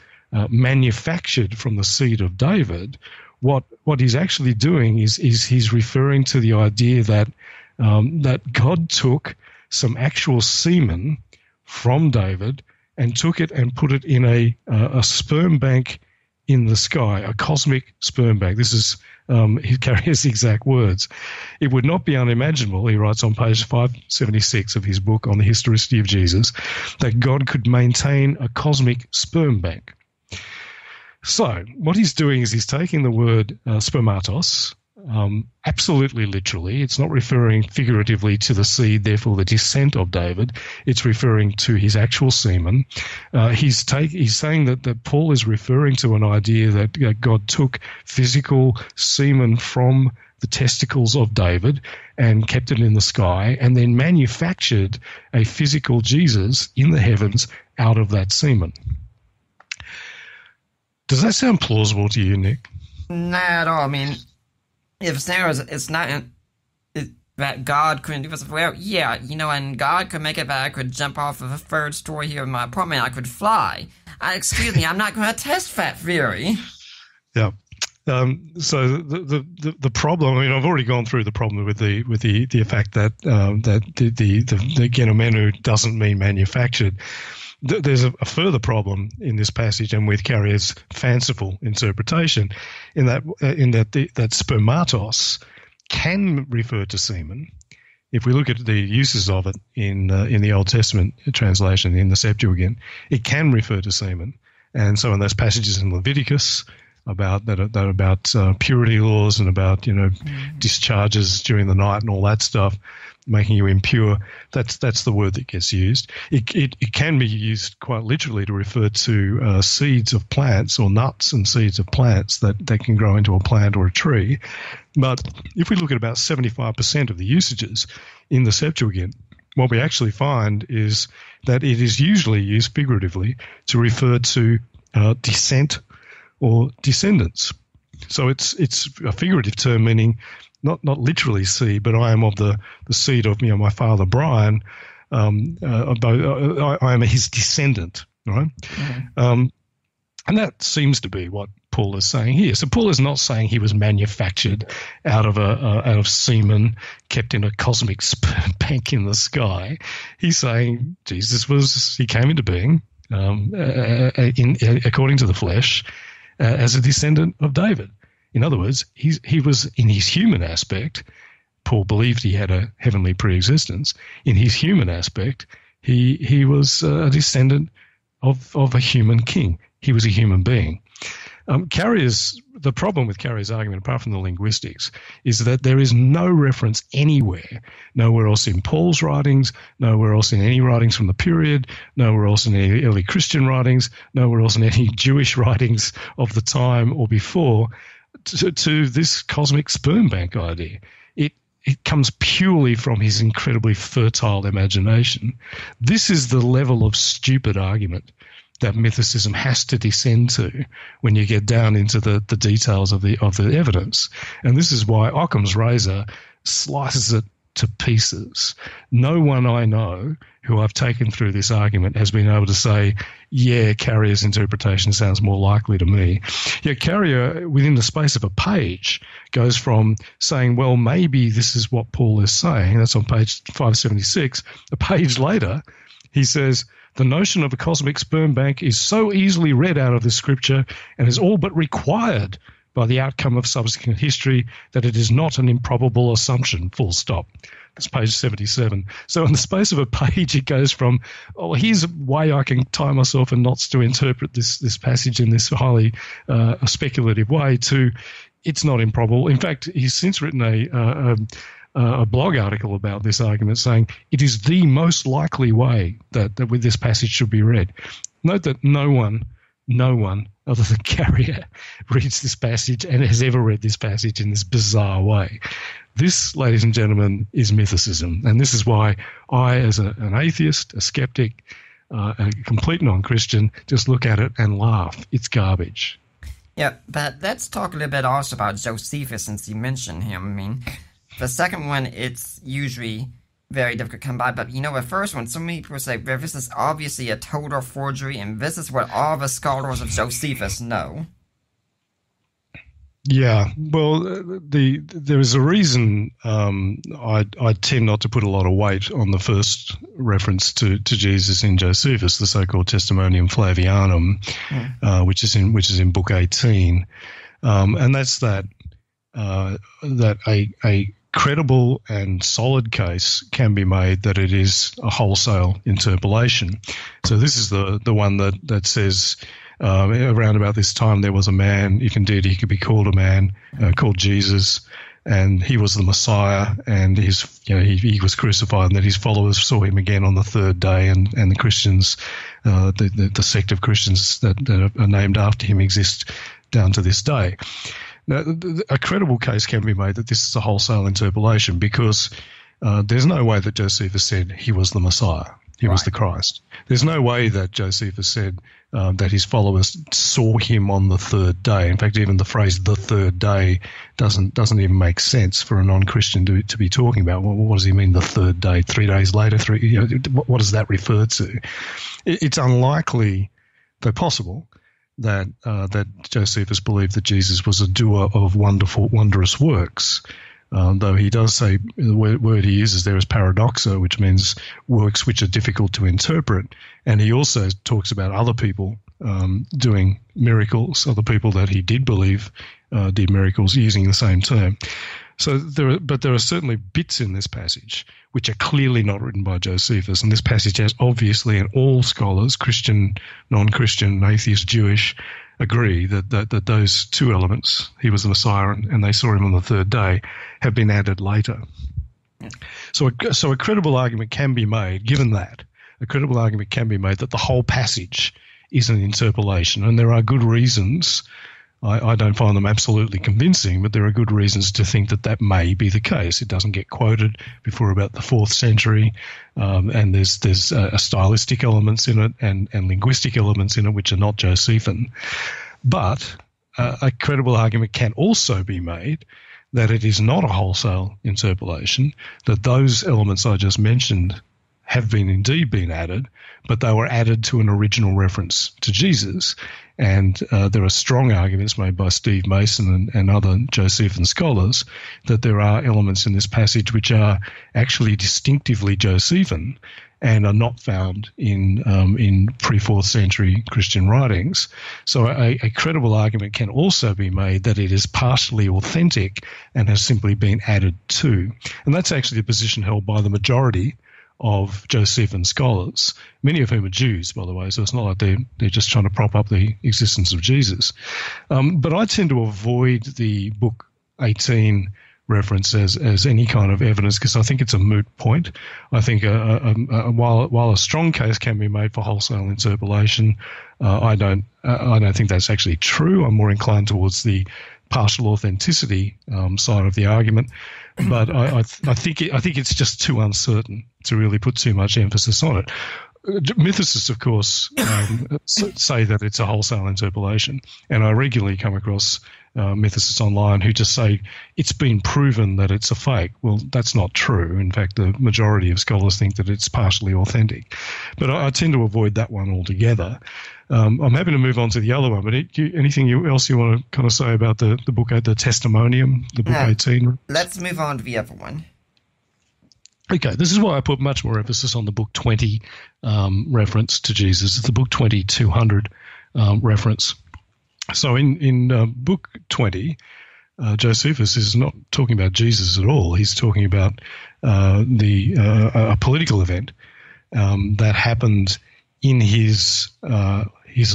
manufactured from the seed of David, what he's actually doing is he's referring to the idea that God took some actual semen from David and took it and put it in a sperm bank in the sky, a cosmic sperm bank. This is he carries exact words. It would not be unimaginable, he writes on page 576 of his book on the historicity of Jesus, that God could maintain a cosmic sperm bank. So what he's doing is he's taking the word spermatos, absolutely literally. It's not referring figuratively to the seed, therefore the descent of David. It's referring to his actual semen. He's saying that Paul is referring to an idea that God took physical semen from the testicles of David and kept it in the sky, and then manufactured a physical Jesus in the heavens out of that semen. Does that sound plausible to you, Nick? Not at all. I mean, if Sarah's, it's not that God couldn't do this, well, yeah, and God could make it that I could jump off of a third story here in my apartment, I could fly. Excuse me, I'm not going to test that theory. Yeah. So the problem. I mean, I've already gone through the problem with the fact that the genomenu doesn't mean manufactured. There's a further problem in this passage and with Carrier's fanciful interpretation, in that spermatos can refer to semen. If we look at the uses of it in the Old Testament translation, in the Septuagint, it can refer to semen. And so in those passages in Leviticus about purity laws and about discharges during the night and all that stuff, making you impure, that's the word that gets used. It can be used quite literally to refer to seeds of plants or nuts and seeds of plants that can grow into a plant or a tree. But if we look at about 75% of the usages in the Septuagint, what we actually find is that it is usually used figuratively to refer to descent or descendants. So it's a figurative term meaning not literally seed, but I am of the seed of my father Brian. I am his descendant, right? Mm-hmm. And that seems to be what Paul is saying here. So Paul is not saying he was manufactured out of semen kept in a cosmic sperm bank in the sky. He's saying he came into being according to the flesh as a descendant of David. In other words, he was, in his human aspect, Paul believed he had a heavenly pre-existence. In his human aspect, he was a descendant of a human king. He was a human being. The problem with Carrier's argument, apart from the linguistics, is that there is no reference nowhere else in Paul's writings, nowhere else in any writings from the period, nowhere else in any early Christian writings, nowhere else in any Jewish writings of the time or before, to this cosmic sperm bank idea. It comes purely from his incredibly fertile imagination. This is the level of stupid argument that mythicism has to descend to when you get down into the details of the evidence. And this is why Occam's razor slices it to pieces. No one I know who I've taken through this argument has been able to say, yeah, Carrier's interpretation sounds more likely to me. Yet Carrier, within the space of a page, goes from saying, well, maybe this is what Paul is saying. That's on page 576. A page later, he says, the notion of a cosmic sperm bank is so easily read out of the scripture and is all but required by the outcome of subsequent history that it is not an improbable assumption, full stop. That's page 77. So in the space of a page, it goes from, here's a way I can tie myself in knots to interpret this passage in this highly speculative way, to it's not improbable. In fact, he's since written a blog article about this argument saying it is the most likely way that with this passage should be read. Note that no one other than Carrier reads this passage and has ever read this passage in this bizarre way. This, ladies and gentlemen, is mythicism. And this is why I, as an atheist, a skeptic, a complete non-Christian, just look at it and laugh. It's garbage. Yeah, but let's talk a little bit also about Josephus, since you mentioned him. I mean, the second one, it's usually very difficult to come by, but the first one, so many people say, well, this is obviously a total forgery, and this is what all the scholars of Josephus know. Yeah, well, there is a reason I tend not to put a lot of weight on the first reference to Jesus in Josephus, the so-called Testimonium Flavianum, which is in Book 18, and that's that a credible and solid case can be made that it is a wholesale interpolation. So this is the one that says around about this time there was a man, if indeed he could be called a man, called Jesus, and he was the Messiah, and he was crucified, and that his followers saw him again on the third day, and the Christians, the sect of Christians that are named after him exist down to this day. Now, a credible case can be made that this is a wholesale interpolation because there's no way that Josephus said he was the Messiah, he was the Christ. There's no way that Josephus said that his followers saw him on the third day. In fact, even the phrase "the third day" doesn't even make sense for a non-Christian to be talking about. Well, what does he mean, the third day? 3 days later? What does that refer to? It's unlikely, though possible, that Josephus believed that Jesus was a doer of wondrous works. Though he does say, the word he uses there is paradoxa, which means works which are difficult to interpret. And he also talks about other people doing miracles, other people that he did believe did miracles, using the same term. So there are certainly bits in this passage which are clearly not written by Josephus. And this passage has obviously, and all scholars, Christian, non-Christian, atheist, Jewish, agree that those two elements, he was the Messiah and they saw him on the third day, have been added later. So a credible argument can be made, given that, a credible argument can be made that the whole passage is an interpolation. And there are good reasons, I don't find them absolutely convincing, but there are good reasons to think that may be the case. It doesn't get quoted before about the 4th century, and there's stylistic elements in it and linguistic elements in it which are not Josephine. But a credible argument can also be made that it is not a wholesale interpolation, that those elements I just mentioned have indeed been added, but they were added to an original reference to Jesus. And there are strong arguments made by Steve Mason and other Josephine scholars that there are elements in this passage which are actually distinctively Josephine and are not found in pre-4th century Christian writings. So a credible argument can also be made that it is partially authentic and has simply been added to. And that's actually the position held by the majority of Josephine scholars, many of whom are Jews, by the way, so it's not like they're just trying to prop up the existence of Jesus. But I tend to avoid the Book 18 reference as any kind of evidence because I think it's a moot point. I think while a strong case can be made for wholesale interpolation, I don't think that's actually true. I'm more inclined towards the partial authenticity side of the argument, but I think it's just too uncertain to really put too much emphasis on it. Mythicists, of course, say that it's a wholesale interpolation, and I regularly come across mythicists online who just say it's been proven that it's a fake. Well, that's not true. In fact, the majority of scholars think that it's partially authentic. But I tend to avoid that one altogether. I'm happy to move on to the other one, but anything else you want to kind of say about the book, the Testimonium, the book 18? Let's move on to the other one. Okay, this is why I put much more emphasis on the book 20 reference to Jesus. It's the book 20:200 reference. So in book 20, Josephus is not talking about Jesus at all. He's talking about a political event that happened in his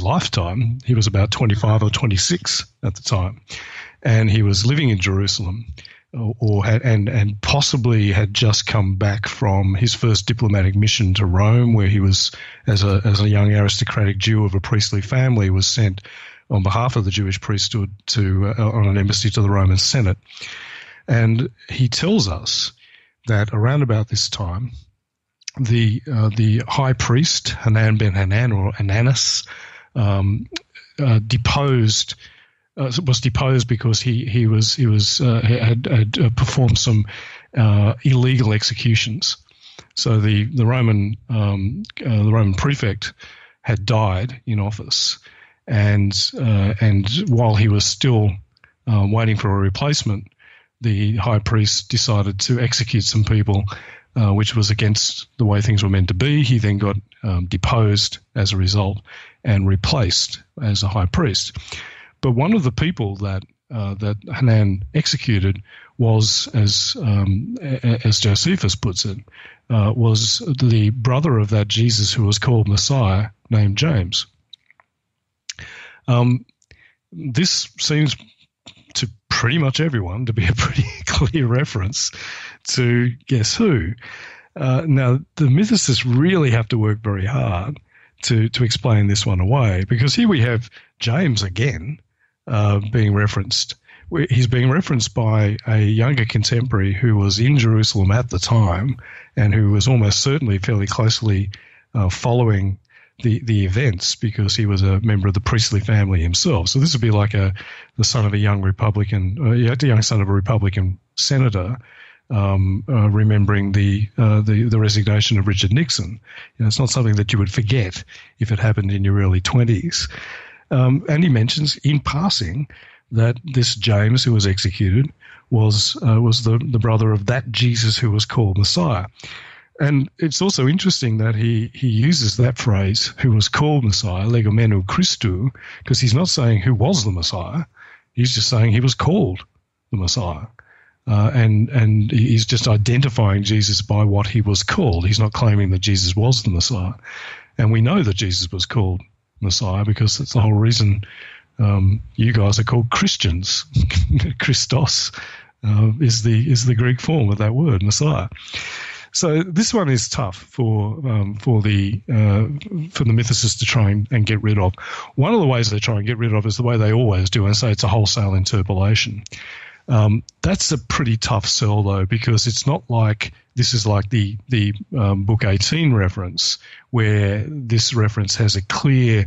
lifetime. He was about 25 or 26 at the time, and he was living in Jerusalem. And possibly had just come back from his first diplomatic mission to Rome, where he was, as a young aristocratic Jew of a priestly family, was sent on behalf of the Jewish priesthood on an embassy to the Roman Senate. And he tells us that around about this time, the high priest Hanan ben Hanan, or Ananus, was deposed because he had performed some illegal executions. So the Roman prefect had died in office, and while he was still waiting for a replacement, the high priest decided to execute some people, which was against the way things were meant to be. He then got deposed as a result and replaced as a high priest. But one of the people that Hanan executed was, as Josephus puts it, was the brother of that Jesus who was called Messiah, named James. This seems to pretty much everyone to be a pretty clear reference to guess who. Now, the mythicists really have to work very hard to explain this one away, because here we have James again being referenced. He's being referenced by a younger contemporary who was in Jerusalem at the time and who was almost certainly fairly closely following the events because he was a member of the priestly family himself. So this would be like the son of a young Republican, the young son of a Republican senator, remembering the resignation of Richard Nixon. It's not something that you would forget if it happened in your early 20s. And he mentions in passing that this James who was executed was the brother of that Jesus who was called Messiah. And it's also interesting that he uses that phrase, who was called Messiah, legomenu Christou, because he's not saying who was the Messiah. He's just saying he was called the Messiah. And he's just identifying Jesus by what he was called. He's not claiming that Jesus was the Messiah. And we know that Jesus was called Messiah because that's the whole reason you guys are called Christians. Christos is the Greek form of that word, Messiah. So this one is tough for the mythicists to try and get rid of. One of the ways they try and get rid of is the way they always do and say it's a wholesale interpolation. That's a pretty tough sell though, because it's not like this is like the Book 18 reference where this reference has a clear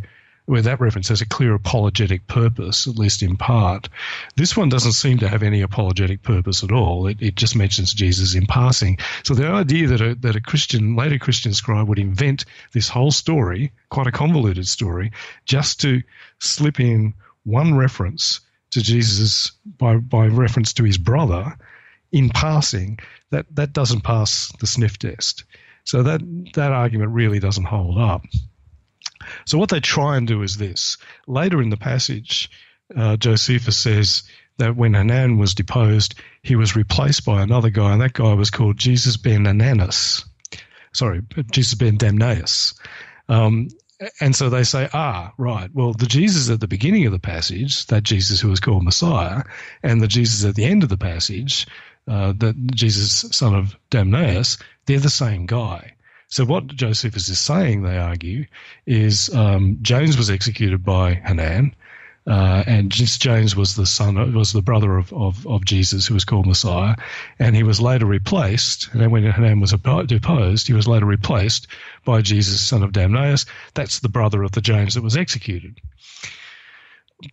apologetic purpose, at least in part. This one doesn't seem to have any apologetic purpose at all. It just mentions Jesus in passing. So the idea that a later Christian scribe would invent this whole story, quite a convoluted story, just to slip in one reference to Jesus by reference to his brother in passing, that doesn't pass the sniff test. So that argument really doesn't hold up. So what they try and do is this. Later in the passage, Josephus says that when Hanan was deposed, he was replaced by another guy, and that guy was called Jesus ben Damnaeus. And so they say, right, well, the Jesus at the beginning of the passage, that Jesus who was called Messiah, and the Jesus at the end of the passage, that Jesus, son of Damnaeus, they're the same guy. So what Josephus is saying, they argue, is James was executed by Hanan, and James was the brother of Jesus who was called Messiah, and he was later replaced. And when Hanan was deposed, he was later replaced by Jesus, son of Damnaeus. That's the brother of the James that was executed.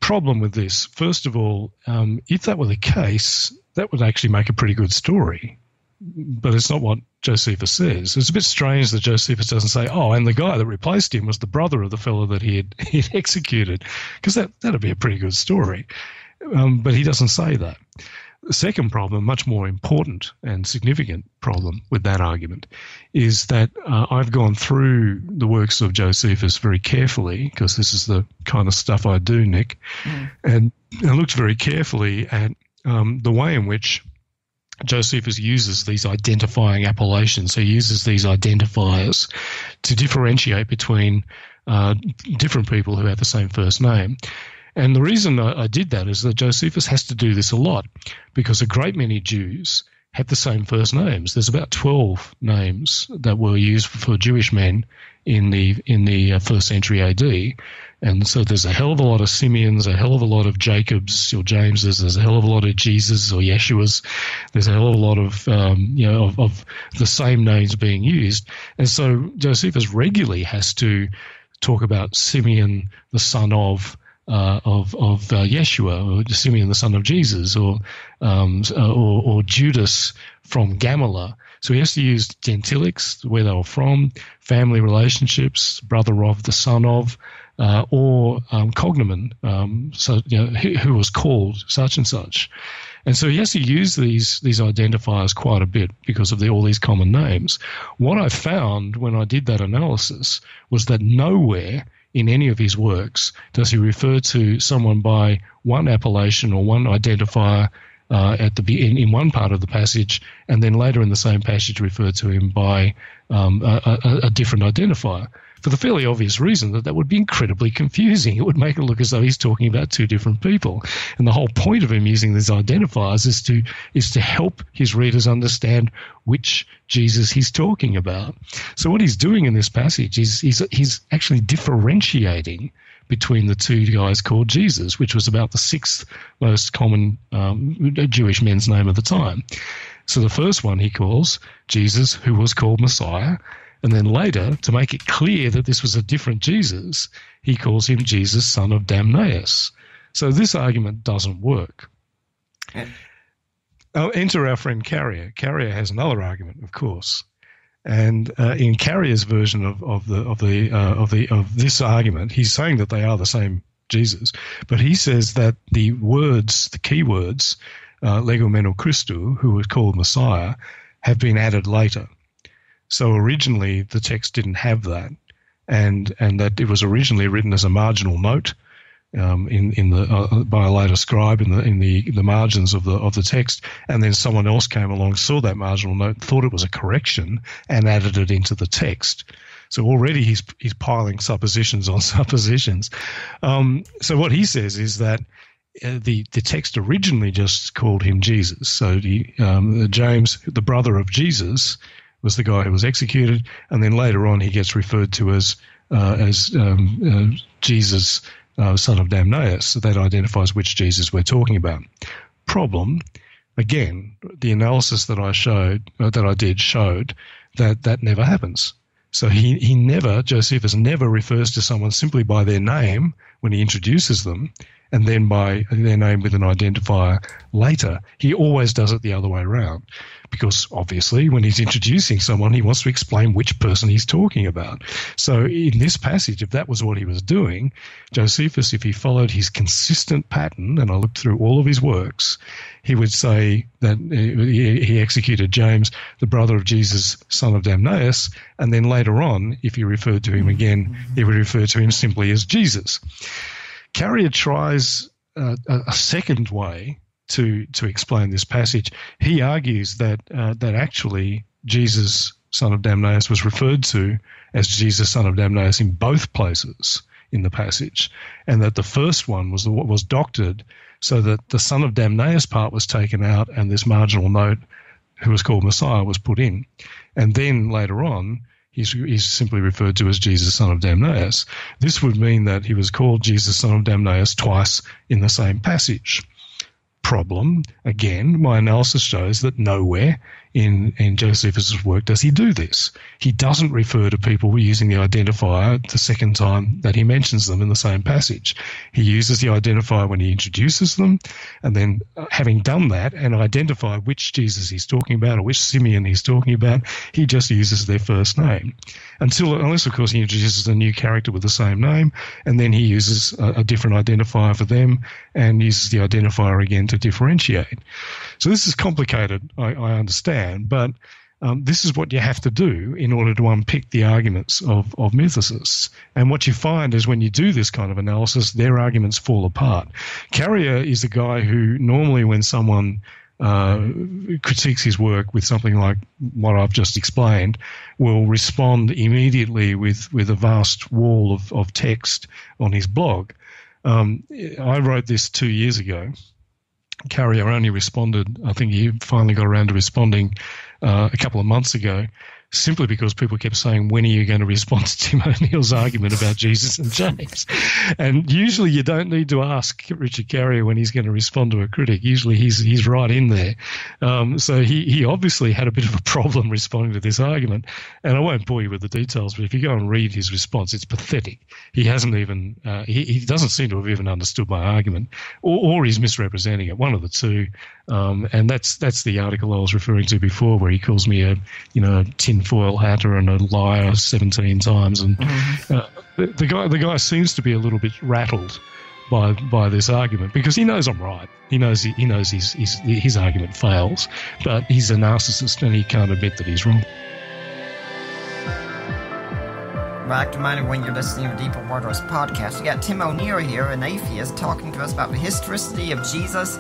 Problem with this, first of all, if that were the case, that would actually make a pretty good story. But it's not what Josephus says. It's a bit strange that Josephus doesn't say, and the guy that replaced him was the brother of the fellow that he had executed, because that'd be a pretty good story. But he doesn't say that. The second problem, much more important and significant problem with that argument, is that I've gone through the works of Josephus very carefully, because this is the kind of stuff I do, Nick, and I looked very carefully at the way in which Josephus uses these identifying appellations. He uses these identifiers to differentiate between different people who have the same first name. And the reason I did that is that Josephus has to do this a lot because a great many Jews had the same first names. There's about 12 names that were used for Jewish men in the first century AD. And so there's a hell of a lot of Simeons, a hell of a lot of Jacobs or Jameses, there's a hell of a lot of Jesus or Yeshuas, there's a hell of a lot of of the same names being used. And so Josephus regularly has to talk about Simeon, the son of Yeshua, or Simeon, the son of Jesus, or Judas from Gamala. So he has to use gentilics, where they were from, family relationships, brother of, the son of, or cognomen, who was called such and such. And so he has to use these identifiers quite a bit because of all these common names. What I found when I did that analysis was that nowhere in any of his works does he refer to someone by one appellation or one identifier in one part of the passage, and then later in the same passage refer to him by a different identifier, for the fairly obvious reason that would be incredibly confusing. It would make it look as though he's talking about two different people. And the whole point of him using these identifiers is to help his readers understand which Jesus he's talking about. So what he's doing in this passage is he's actually differentiating between the two guys called Jesus, which was about the sixth most common Jewish men's name of the time. So the first one he calls Jesus, who was called Messiah, And then later, to make it clear that this was a different Jesus, he calls him Jesus, son of Damnaeus. So this argument doesn't work. Yeah. Enter our friend Carrier. Carrier has another argument, of course. And in Carrier's version of this argument, he's saying that they are the same Jesus, but he says that the key words, legomenal Christou, who was called Messiah, have been added later. So originally the text didn't have that, and that it was originally written as a marginal note by a later scribe in the margins of the text, and then someone else came along, saw that marginal note, thought it was a correction, and added it into the text. So already he's piling suppositions on suppositions. So what he says is that the text originally just called him Jesus. So James, the brother of Jesus, was the guy who was executed, and then later on he gets referred to as Jesus, son of Damnaeus. So that identifies which Jesus we're talking about. Problem, again, the analysis that I did showed that never happens. So Josephus never refers to someone simply by their name when he introduces them, and then by their name with an identifier later. He always does it the other way around, because obviously when he's introducing someone, he wants to explain which person he's talking about. So in this passage, if that was what he was doing, Josephus, if he followed his consistent pattern, and I looked through all of his works, he would say that he executed James, the brother of Jesus, son of Damnaeus, and then later on, if he referred to him again, he would refer to him simply as Jesus. Carrier tries a second way to explain this passage. He argues that actually Jesus, son of Damnaeus, was referred to as Jesus, son of Damnaeus in both places in the passage, and that the first one was doctored so that the son of Damnaeus part was taken out and this marginal note, who was called Messiah, was put in. And then later on, he's simply referred to as Jesus, son of Damnaeus. This would mean that he was called Jesus, son of Damnaeus twice in the same passage. Problem, again, my analysis shows that nowhere in Josephus' work does he do this. He doesn't refer to people using the identifier the second time that he mentions them in the same passage. He uses the identifier when he introduces them, and then having done that and identify which Jesus he's talking about or which Simeon he's talking about, he just uses their first name. Unless, of course, he introduces a new character with the same name, and then he uses a different identifier for them and uses the identifier again to differentiate. So this is complicated, I understand, but this is what you have to do in order to unpick the arguments of mythicists. And what you find is when you do this kind of analysis, their arguments fall apart. Carrier is a guy who normally when someone critiques his work with something like what I've just explained, will respond immediately with a vast wall of text on his blog. I wrote this 2 years ago. Carrier only responded, I think he finally got around to responding a couple of months ago, simply because people kept saying, when are you going to respond to Tim O'Neill's argument about Jesus and James? And usually you don't need to ask Richard Carrier when he's going to respond to a critic. Usually he's right in there. So he obviously had a bit of a problem responding to this argument. And I won't bore you with the details, but if you go and read his response, it's pathetic. He hasn't even he doesn't seem to have even understood my argument, or he's misrepresenting it, one of the two. And that's the article I was referring to before, where he calls me a tinfoil hatter and a liar 17 times, and the guy seems to be a little bit rattled by this argument, because he knows I'm right. He knows his argument fails, but he's a narcissist and he can't admit that he's wrong. Back to reminder, when you're listening to Deeper Waters podcast, you got Tim O'Neill here, an atheist, talking to us about the historicity of Jesus,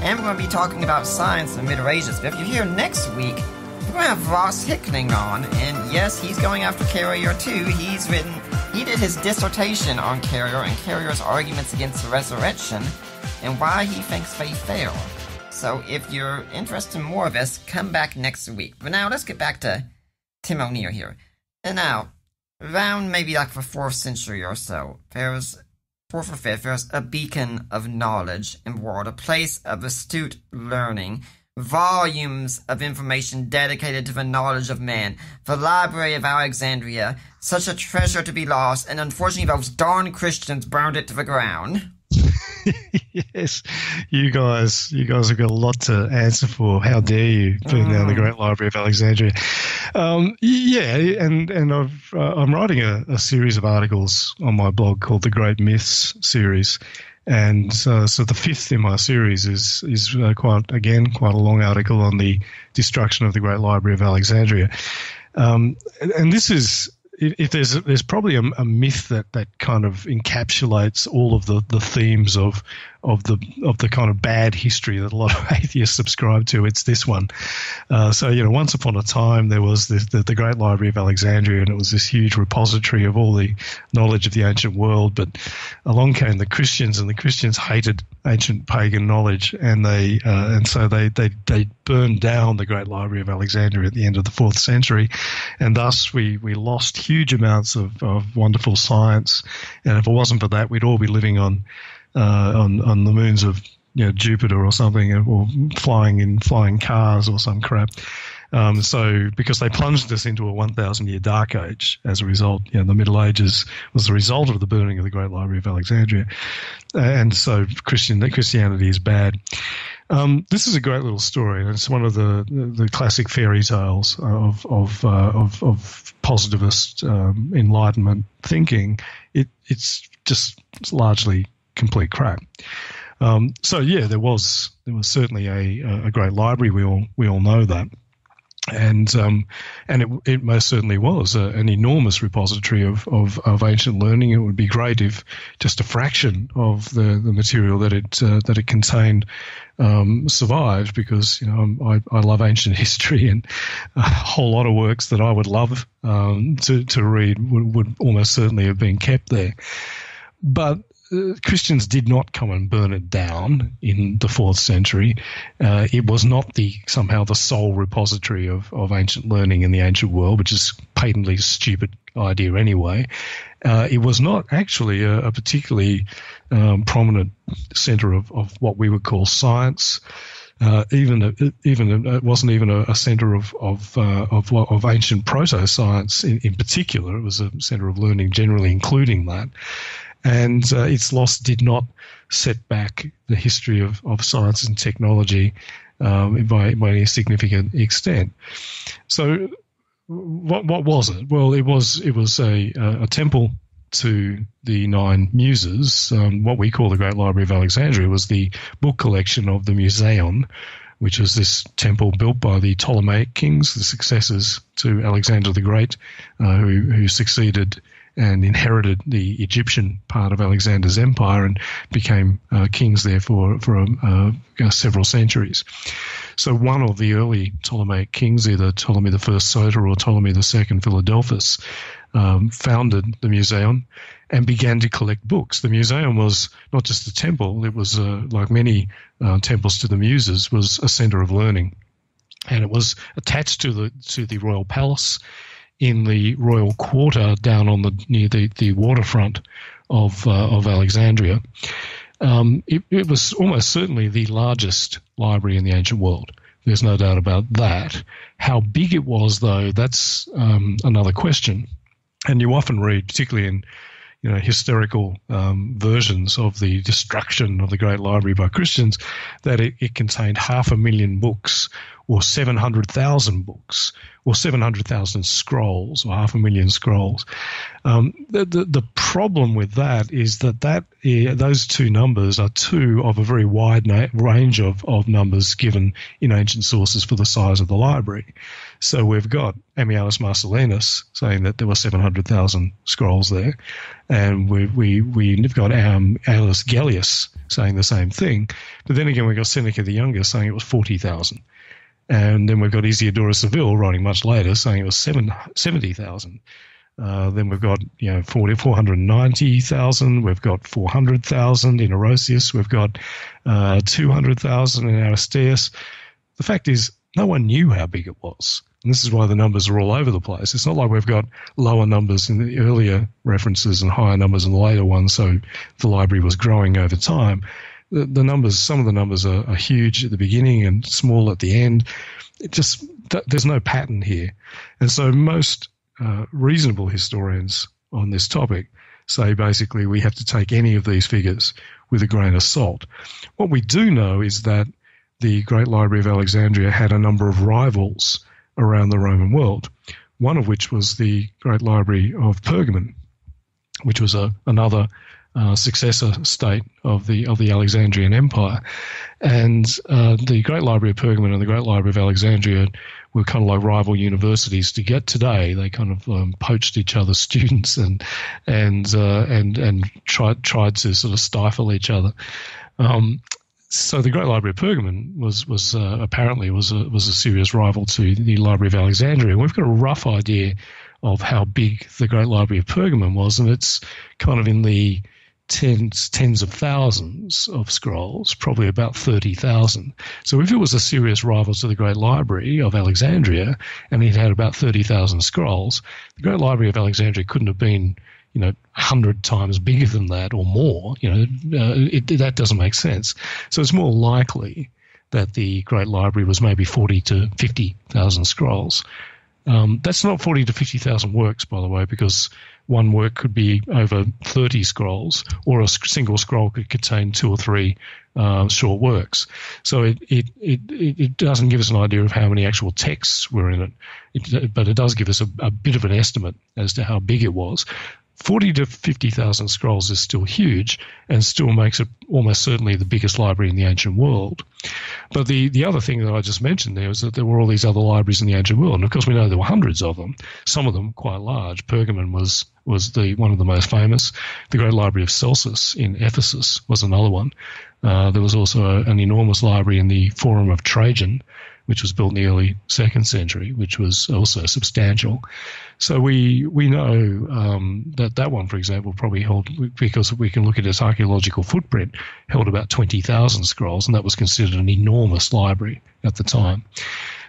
and we're going to be talking about science in the Middle Ages. But if you're here next week, we're going to have Ross Hickling on, and yes, he's going after Carrier too. He did his dissertation on Carrier and Carrier's arguments against the resurrection and why he thinks they fail. So if you're interested in more of this, come back next week. But now let's get back to Tim O'Neill here. And now, around maybe like the 4th century or so, 4th or 5th, there's a beacon of knowledge in the world, a place of astute learning, volumes of information dedicated to the knowledge of man. The Library of Alexandria, such a treasure to be lost, and unfortunately those darn Christians burned it to the ground. Yes, you guys have got a lot to answer for. How dare you burn down the Great Library of Alexandria? And I'm writing a series of articles on my blog called the Great Myths series. And so the fifth in my series is quite a long article on the destruction of the Great Library of Alexandria. And this is, if there's probably a myth that kind of encapsulates all of the themes of the kind of bad history that a lot of atheists subscribe to, it's this one. Once upon a time there was the Great Library of Alexandria, and it was this huge repository of all the knowledge of the ancient world. But along came the Christians, and the Christians hated ancient pagan knowledge, and so they burned down the Great Library of Alexandria at the end of the 4th century, and thus we lost huge amounts of wonderful science. And if it wasn't for that, we'd all be living on the moons of Jupiter or something, or flying in flying cars or some crap. So because they plunged us into a 1,000-year dark age as a result, the Middle Ages was the result of the burning of the Great Library of Alexandria, and so Christianity is bad. This is a great little story, and it's one of the classic fairy tales of positivist Enlightenment thinking. It's largely complete crap. There was certainly a great library. We all know that. And it most certainly was an enormous repository of ancient learning. It would be great if just a fraction of the material that it contained survived, because I love ancient history, and a whole lot of works that I would love to read would almost certainly have been kept there. But Christians did not come and burn it down in the 4th century. It was not somehow the sole repository of ancient learning in the ancient world, which is patently a stupid idea anyway. It was not actually a particularly prominent center of what we would call science. It wasn't even a center of ancient proto-science in particular. It was a center of learning generally, including that. And its loss did not set back the history of science and technology by any significant extent. So, what was it? Well, it was a temple to the 9 muses. What we call the Great Library of Alexandria was the book collection of the Museion, which was this temple built by the Ptolemaic kings, the successors to Alexander the Great, who succeeded and inherited the Egyptian part of Alexander's empire and became kings there for several centuries. So one of the early Ptolemaic kings, either Ptolemy I Soter or Ptolemy II Philadelphus, founded the Museion and began to collect books. The Museion was not just a temple; it was, like many temples to the Muses, was a center of learning, and it was attached to the royal palace in the royal quarter down near the waterfront of Alexandria. It was almost certainly the largest library in the ancient world. There's no doubt about that. How big it was, though, that's another question. And you often read, particularly in hysterical versions of the destruction of the Great Library by Christians, that it contained 500,000 books, or 700,000 books, or 700,000 scrolls, or 500,000 scrolls. The problem with that is that those two numbers are two of a very wide range of numbers given in ancient sources for the size of the library. So we've got Ammianus Marcellinus saying that there were 700,000 scrolls there, and we've got Aulus Gellius saying the same thing. But then again, we've got Seneca the Younger saying it was 40,000. And then we've got Isidore of Seville writing much later saying it was 70,000. Then we've got 490,000. We've got 400,000 in Orosius. We've got 200,000 in Aristeas. The fact is, no one knew how big it was. And this is why the numbers are all over the place. It's not like we've got lower numbers in the earlier references and higher numbers in the later ones, so the library was growing over time. the numbers, some of the numbers are huge at the beginning and small at the end. There's no pattern here. And so most reasonable historians on this topic say basically we have to take any of these figures with a grain of salt. What we do know is that the Great Library of Alexandria had a number of rivals around the Roman world, one of which was the Great Library of Pergamon, which was another successor state of the Alexandrian Empire. And the Great Library of Pergamon and the Great Library of Alexandria were kind of like rival universities to get today. They kind of poached each other's students and tried to sort of stifle each other. So the Great Library of Pergamon was apparently a serious rival to the Library of Alexandria. And we've got a rough idea of how big the Great Library of Pergamon was, and it's kind of in the tens of thousands of scrolls, probably about 30,000. So if it was a serious rival to the Great Library of Alexandria and it had about 30,000 scrolls, the Great Library of Alexandria couldn't have been 100 times bigger than that or more. That doesn't make sense. So it's more likely that the Great Library was maybe 40 to 50,000 scrolls. That's not 40 to 50,000 works, by the way, because one work could be over 30 scrolls, or a single scroll could contain 2 or 3 short works. So it doesn't give us an idea of how many actual texts were in it, but it does give us a bit of an estimate as to how big it was. 40 to 50,000 scrolls is still huge and still makes it almost certainly the biggest library in the ancient world. But the other thing that I just mentioned there was that there were all these other libraries in the ancient world. And of course, we know there were hundreds of them, some of them quite large. Pergamon was one of the most famous. The Great Library of Celsus in Ephesus was another one. There was also an enormous library in the Forum of Trajan, which was built in the early 2nd century, which was also substantial. So we know that one, for example, probably held, because we can look at its archaeological footprint, held about 20,000 scrolls, and that was considered an enormous library at the time.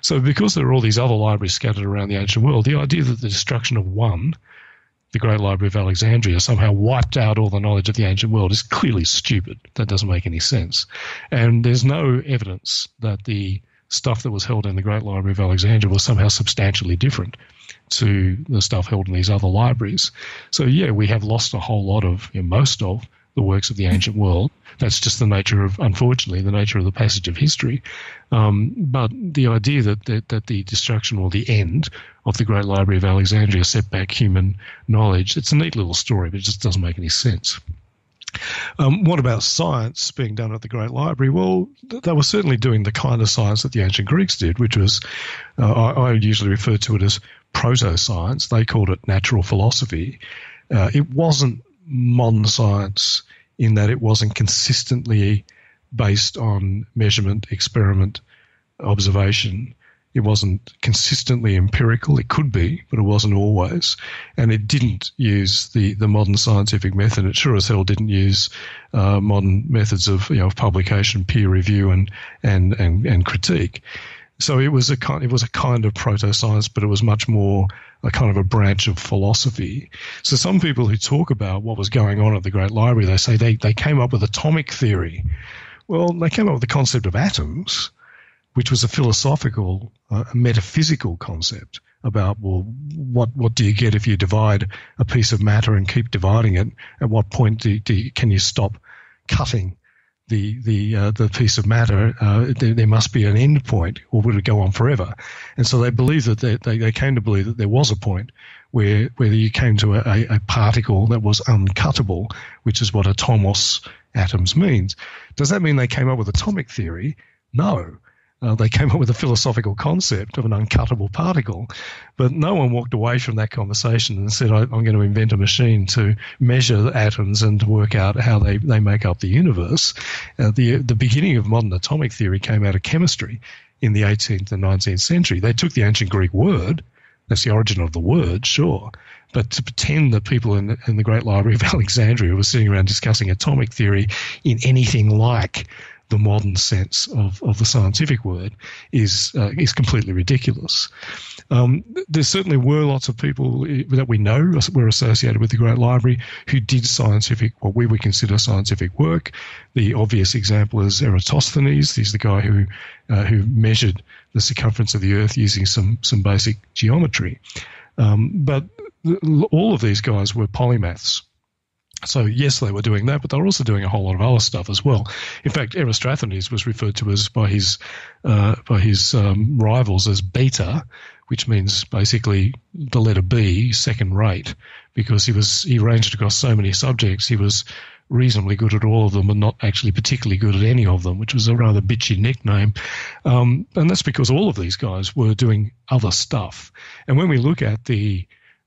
So because there are all these other libraries scattered around the ancient world, the idea that the destruction of one, the Great Library of Alexandria, somehow wiped out all the knowledge of the ancient world is clearly stupid. That doesn't make any sense. And there's no evidence that the stuff that was held in the Great Library of Alexandria was somehow substantially different to the stuff held in these other libraries. So, yeah, we have lost a whole lot of, most of the works of the ancient world. That's just the nature of, unfortunately, the nature of the passage of history. But the idea that the destruction or the end of the Great Library of Alexandria set back human knowledge, it's a neat little story, but it just doesn't make any sense. What about science being done at the Great Library? Well, they were certainly doing the kind of science that the ancient Greeks did, which was, I usually refer to it as proto-science. They called it natural philosophy. It wasn't modern science in that it wasn't consistently based on measurement, experiment, observation. It wasn't consistently empirical. It could be, but it wasn't always. And it didn't use the modern scientific method. It sure as hell didn't use modern methods of publication, peer review, and critique. So it was a kind of proto-science, but it was much more a kind of a branch of philosophy. So some people who talk about what was going on at the Great Library, they say they came up with atomic theory. Well, they came up with the concept of atoms, which was a philosophical, metaphysical concept about, well, what do you get if you divide a piece of matter and keep dividing it? At what point can you stop cutting the piece of matter? There must be an end point, or would it go on forever? And so they believe that they came to believe that there was a point where you came to a particle that was uncuttable, which is what atomos, atoms, means. Does that mean they came up with atomic theory? No. They came up with a philosophical concept of an uncuttable particle, but no one walked away from that conversation and said, I'm going to invent a machine to measure the atoms and to work out how they make up the universe. The beginning of modern atomic theory came out of chemistry in the 18th and 19th century. They took the ancient Greek word, that's the origin of the word, sure, but to pretend that people in the Great Library of Alexandria were sitting around discussing atomic theory in anything like the modern sense of the scientific word is completely ridiculous. There certainly were lots of people that we know were associated with the Great Library who did what we would consider scientific work. The obvious example is Eratosthenes. He's the guy who measured the circumference of the Earth using some basic geometry. But all of these guys were polymaths. So yes, they were doing that, but they were also doing a whole lot of other stuff as well. In fact, Eratosthenes was referred to as by his rivals as beta, which means basically the letter B, second rate, because he ranged across so many subjects. He was reasonably good at all of them and not actually particularly good at any of them, which was a rather bitchy nickname. And that's because all of these guys were doing other stuff. And when we look at the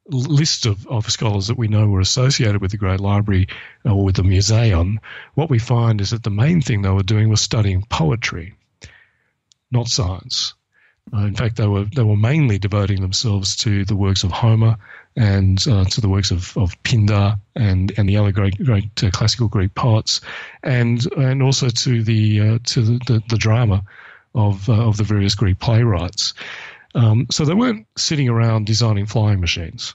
list of scholars that we know were associated with the Great Library or with the Museum, what we find is that the main thing they were doing was studying poetry, not science. In fact, they were mainly devoting themselves to the works of Homer and to the works of Pindar and the other great classical Greek poets, and also to the drama of the various Greek playwrights. So they weren't sitting around designing flying machines.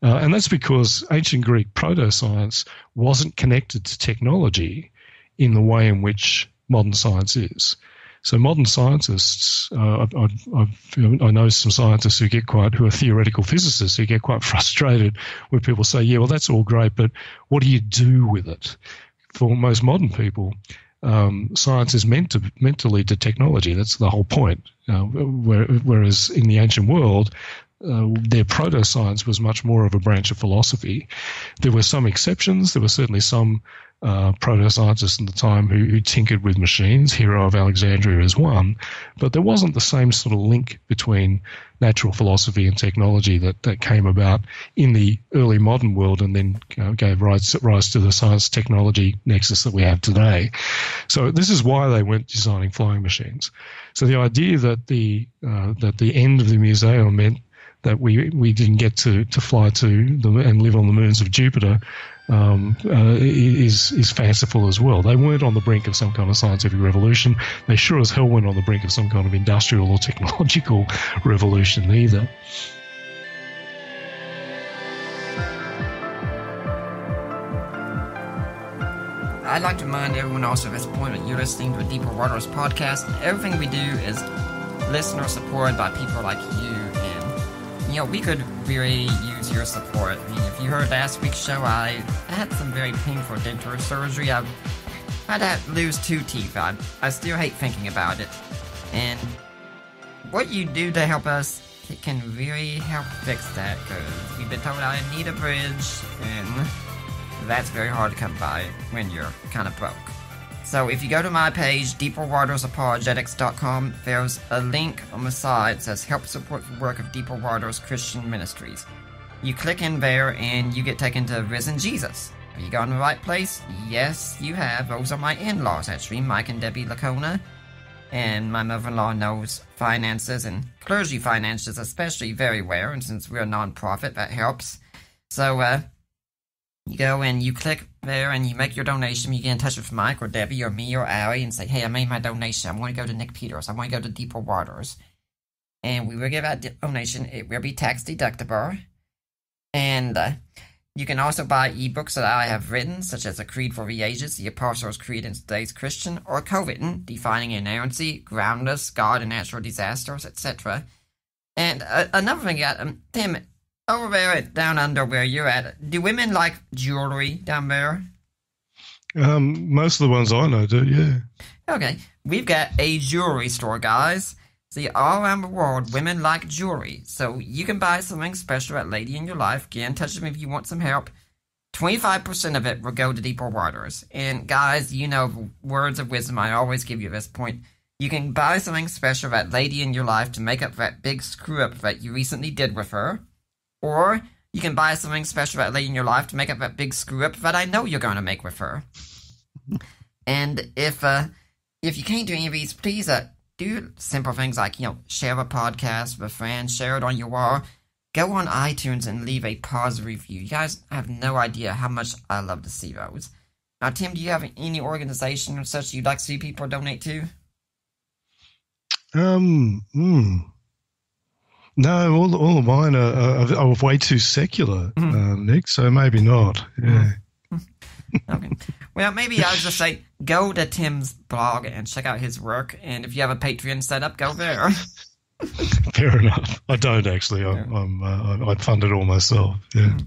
And that's because ancient Greek proto-science wasn't connected to technology in the way in which modern science is. So modern scientists, I know some scientists who are theoretical physicists who get quite frustrated when people say, yeah, well, that's all great, but what do you do with it? For most modern people, science is meant to lead to technology. That's the whole point. Whereas in the ancient world, their proto-science was much more of a branch of philosophy. There were some exceptions. There were certainly some proto-scientists in the time who tinkered with machines. Hero of Alexandria is one. But there wasn't the same sort of link between natural philosophy and technology that came about in the early modern world and then gave rise to the science-technology nexus that we have today. So this is why they went designing flying machines. So the idea that the end of the museum meant that we didn't get to fly to and live on the moons of Jupiter is fanciful as well. They weren't on the brink of some kind of scientific revolution. They sure as hell weren't on the brink of some kind of industrial or technological revolution either. I'd like to remind everyone also at this point that you're listening to the Deeper Waters podcast. Everything we do is listener supported by people like you. We could really use your support. I mean, if you heard last week's show, I had some very painful dental surgery. I had to lose 2 teeth. I still hate thinking about it. And what you do to help us, it can really help fix that, because we've been told I need a bridge, and that's very hard to come by when you're kind of broke. So if you go to my page, deeperwatersapologetics.com, there's a link on the side that says Help Support the Work of Deeper Waters Christian Ministries. You click in there and you get taken to Risen Jesus. Have you gone to the right place? Yes, you have. Those are my in-laws, actually, Mike and Debbie Lacona. And my mother-in-law knows finances and clergy finances especially very well, and since we're a non-profit, that helps. So, you go and you click there and you make your donation. You get in touch with Mike or Debbie or me or Allie and say, hey, I made my donation. I want to go to Nick Peters. I want to go to Deeper Waters. And we will give that donation. It will be tax deductible. And you can also buy ebooks that I have written, such as A Creed for the Ages, The Apostles' Creed in Today's Christian, or co-written, Defining Inerrancy, Groundless, God and Natural Disasters, etc. And another thing, Tim, over there down under where you're at, do women like jewelry down there? Most of the ones I know do, yeah. Okay, we've got a jewelry store, guys. See, all around the world, women like jewelry. So you can buy something special at Lady in Your Life. Get in touch with me if you want some help. 25% of it will go to Deeper Waters. And guys, you know, words of wisdom I always give you at this point. You can buy something special at Lady in Your Life to make up that big screw-up that you recently did with her. Or you can buy something special that Lady in Your Life to make up that big screw-up that I know you're going to make with her. And if you can't do any of these, please do simple things like, share a podcast with a friend, share it on your wall. Go on iTunes and leave a positive review. You guys have no idea how much I love to see those. Tim, do you have any organization or such you'd like to see people donate to? No, all of mine are way too secular, Nick, so maybe not. Yeah. Okay. Well, maybe I'll just say go to Tim's blog and check out his work, and if you have a Patreon set up, go there. Fair enough. I don't actually. I'd fund it all myself. Yeah.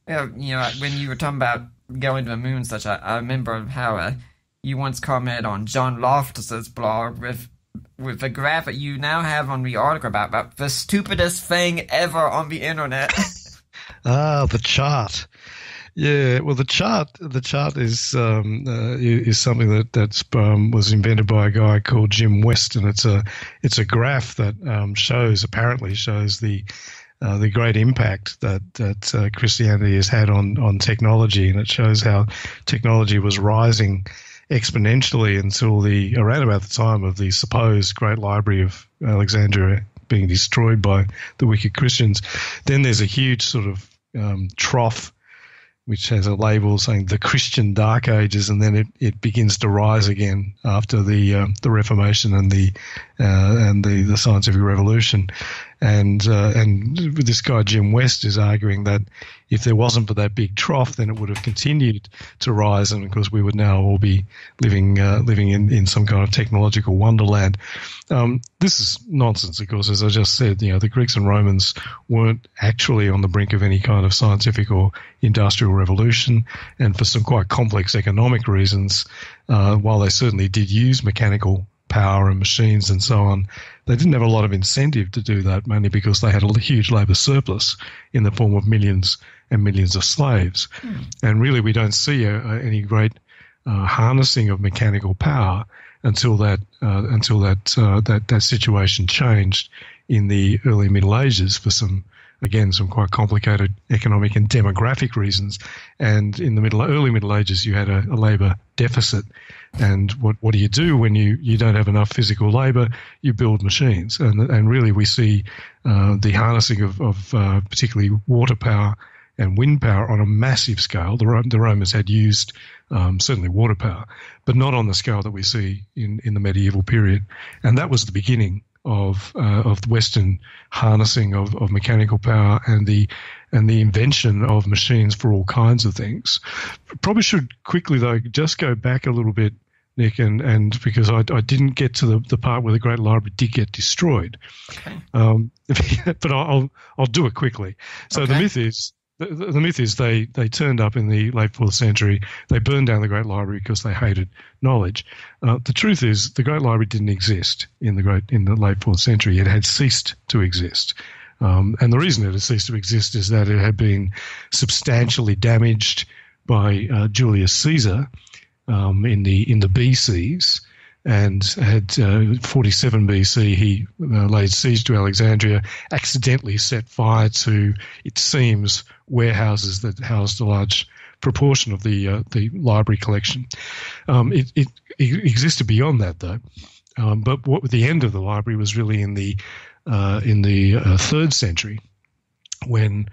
Well, when you were talking about going to the moon and such, I remember how you once commented on John Loftus's blog with the graph that you now have on the article about the stupidest thing ever on the internet. The chart. Yeah, well, the chart is something that was invented by a guy called Jim West, and it's a graph that apparently shows the great impact that Christianity has had on technology, and it shows how technology was rising exponentially until around about the time of the supposed Great Library of Alexandria being destroyed by the wicked Christians. Then there's a huge sort of trough, which has a label saying the Christian Dark Ages, and then it begins to rise again after the Reformation and the scientific revolution. And this guy Jim West is arguing that if there wasn't for that big trough, then it would have continued to rise, and of course we would now all be living in some kind of technological wonderland. This is nonsense, of course. As I just said, the Greeks and Romans weren't actually on the brink of any kind of scientific or industrial revolution, and for some quite complex economic reasons, while they certainly did use mechanical power and machines and so on, they didn't have a lot of incentive to do that, mainly because they had a huge labour surplus in the form of millions and millions of slaves. And really we don't see any great harnessing of mechanical power until that situation changed in the early Middle Ages for some quite complicated economic and demographic reasons. And in the early Middle Ages, you had a labour deficit. And what do you do when you don't have enough physical labour? You build machines. And really we see the harnessing of particularly water power and wind power on a massive scale. The Romans had used certainly water power, but not on the scale that we see in the medieval period. And that was the beginning of the Western harnessing of mechanical power and the invention of machines for all kinds of things. Probably should quickly though just go back a little bit, Nick, and because I didn't get to the part where the Great Library did get destroyed. Okay. But I'll do it quickly. So okay. The myth is they turned up in the late 4th century. They burned down the Great Library because they hated knowledge. The truth is the Great Library didn't exist in the late 4th century. It had ceased to exist. And the reason it had ceased to exist is that it had been substantially damaged by Julius Caesar in the BCs, and had 47 BC he laid siege to Alexandria, accidentally set fire to, it seems, warehouses that housed a large proportion of the library collection. It existed beyond that though, but the end of the library was really in the 3rd century, when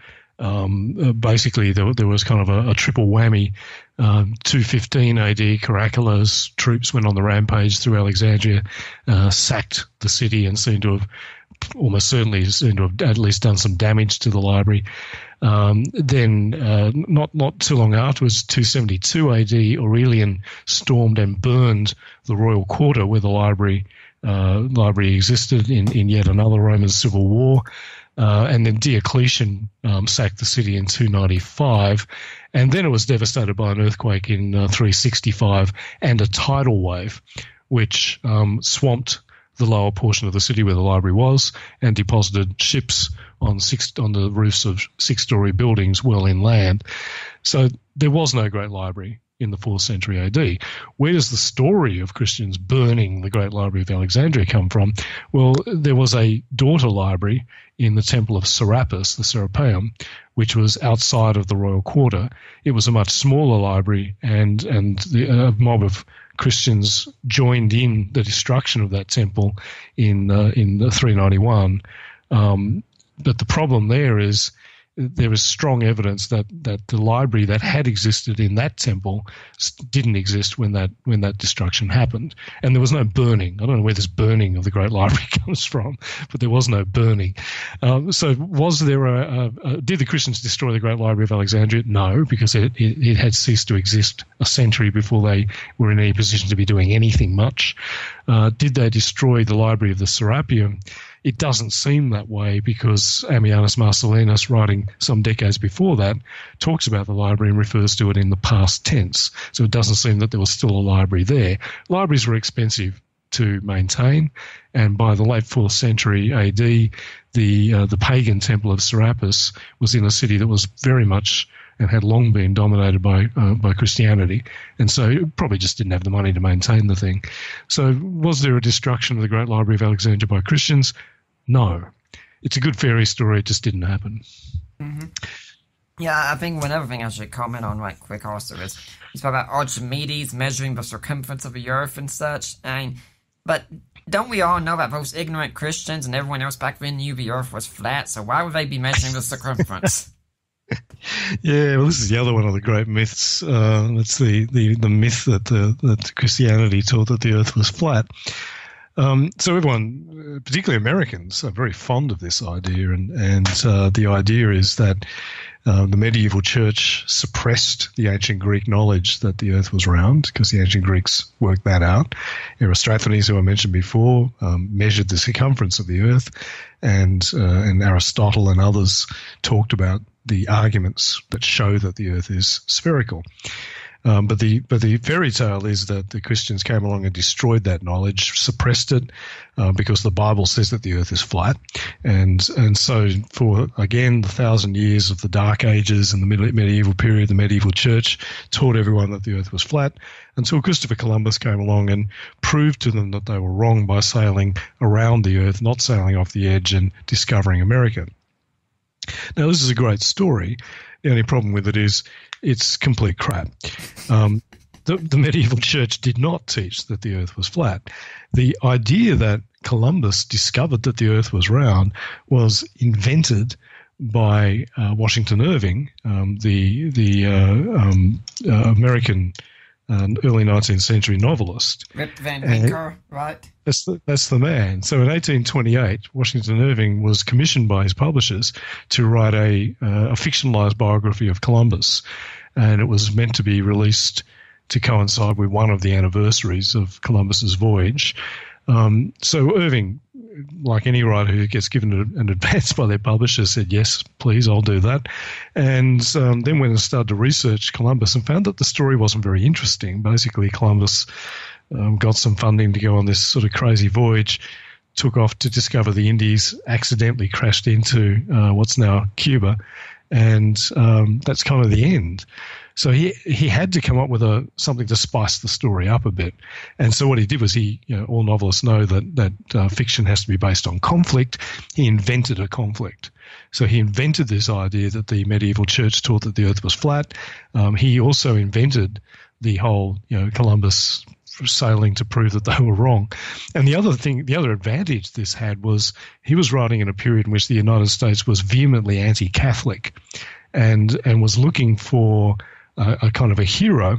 basically there was kind of a triple whammy. 215 AD, Caracalla troops went on the rampage through Alexandria, sacked the city, and almost certainly seemed to have at least done some damage to the library. Then, not too long afterwards, 272 AD, Aurelian stormed and burned the royal quarter where the library existed in yet another Roman civil war. And then Diocletian sacked the city in 295, and then it was devastated by an earthquake in 365 and a tidal wave, which swamped the lower portion of the city where the library was and deposited ships on the roofs of 6-story buildings well inland. So there was no great library in the 4th century AD. Where does the story of Christians burning the Great Library of Alexandria come from? Well, there was a daughter library in the Temple of Serapis, the Serapeum, which was outside of the royal quarter. It was a much smaller library, and a mob of Christians joined in the destruction of that temple in 391. But the problem there is there is strong evidence that the library that had existed in that temple didn't exist when that destruction happened, and there was no burning. I don't know where this burning of the Great Library comes from, but there was no burning. So was there did the Christians destroy the Great Library of Alexandria? No, because it had ceased to exist a century before they were in any position to be doing anything much. Did they destroy the Library of the Serapeum? It doesn't seem that way, because Ammianus Marcellinus, writing some decades before that, talks about the library and refers to it in the past tense. So it doesn't seem that there was still a library there. Libraries were expensive to maintain, and by the late 4th century AD, the pagan temple of Serapis was in a city that was very much and had long been dominated by Christianity, and so it probably just didn't have the money to maintain the thing. So was there a destruction of the Great Library of Alexandria by Christians? No. It's a good fairy story, it just didn't happen. Mm-hmm. Yeah, I think one other thing I should comment on right quick also is about Archimedes measuring the circumference of the earth and such. But don't we all know that those ignorant Christians and everyone else back then knew the earth was flat, so why would they be measuring the circumference? Yeah, well, this is the other one of the great myths. It's the myth that Christianity taught that the earth was flat. So everyone, particularly Americans, are very fond of this idea, and the idea is that the medieval church suppressed the ancient Greek knowledge that the earth was round, because the ancient Greeks worked that out. Eratosthenes, who I mentioned before, measured the circumference of the earth, and Aristotle and others talked about the arguments that show that the earth is spherical. But the fairy tale is that the Christians came along and destroyed that knowledge, suppressed it, because the Bible says that the earth is flat. And so for, again, the 1,000 years of the Dark Ages and the medieval period, the medieval church taught everyone that the earth was flat, until Christopher Columbus came along and proved to them that they were wrong by sailing around the earth, not sailing off the edge, and discovering America. Now, this is a great story. The only problem with it is it's complete crap. The medieval church did not teach that the earth was flat. The idea that Columbus discovered that the earth was round was invented by Washington Irving, the American early 19th century novelist. Rip Van Winkle, right? That's the man. So in 1828, Washington Irving was commissioned by his publishers to write a fictionalized biography of Columbus, and it was meant to be released to coincide with one of the anniversaries of Columbus's voyage. So Irving, like any writer who gets given an advance by their publisher, said, yes, please, I'll do that. And then went and started to research Columbus and found that the story wasn't very interesting. Basically, Columbus got some funding to go on this sort of crazy voyage, took off to discover the Indies, accidentally crashed into what's now Cuba, and that's kind of the end. So he had to come up with something to spice the story up a bit. And so what he did was all novelists know that fiction has to be based on conflict. He invented a conflict. So he invented this idea that the medieval church taught that the earth was flat. He also invented the whole, Columbus sailing to prove that they were wrong. And the other advantage this had was he was writing in a period in which the United States was vehemently anti-Catholic and was looking for a kind of a hero